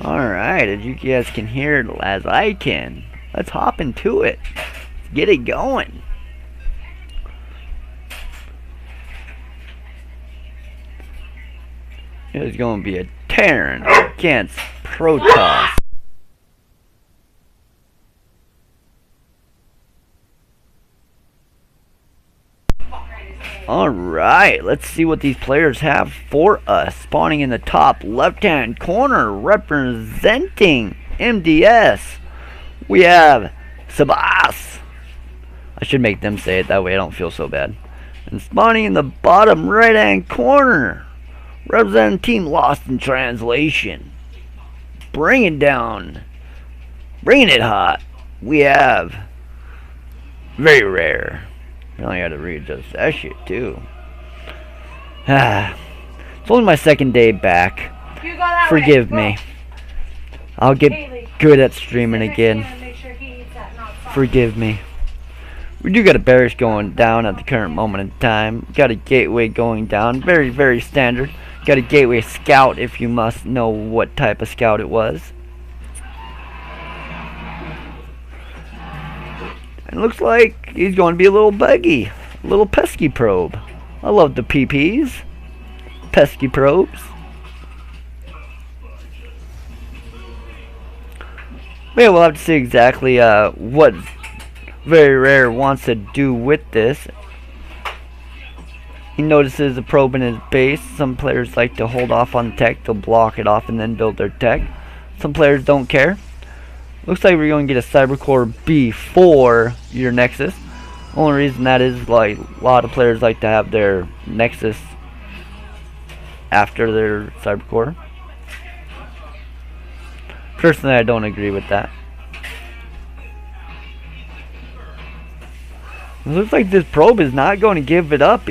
Alright, as you guys can hear it as I can, let's hop into it. Let's get it going. It's going to be a Terran against Protoss. Alright, let's see what these players have for us. Spawning in the top left-hand corner, representing MDS, we have Sabas. I should make them say it, that way I don't feel so bad. And spawning in the bottom right-hand corner, representing Team Lost in Translation, bringing it hot, we have Very Rare. I only had to readjust that shit too. It's only my second day back. Forgive me. I'll get good at streaming again. Forgive me. We do got a barracks going down at the current moment in time. Got a gateway going down. Very, very standard. Got a gateway scout if you must know what type of scout it was. And it looks like he's going to be a little buggy. A little pesky probe. I love the PPs. Pesky probes. Yeah, we'll have to see exactly what Very Rare wants to do with this. He notices a probe in his base. Some players like to hold off on the tech. They'll block it off and then build their tech. Some players don't care. Looks like we're going to get a Cybercore before your Nexus. Only reason that is, like, a lot of players like to have their Nexus after their Cybercore. Personally, I don't agree with that. It looks like this probe is not going to give it up.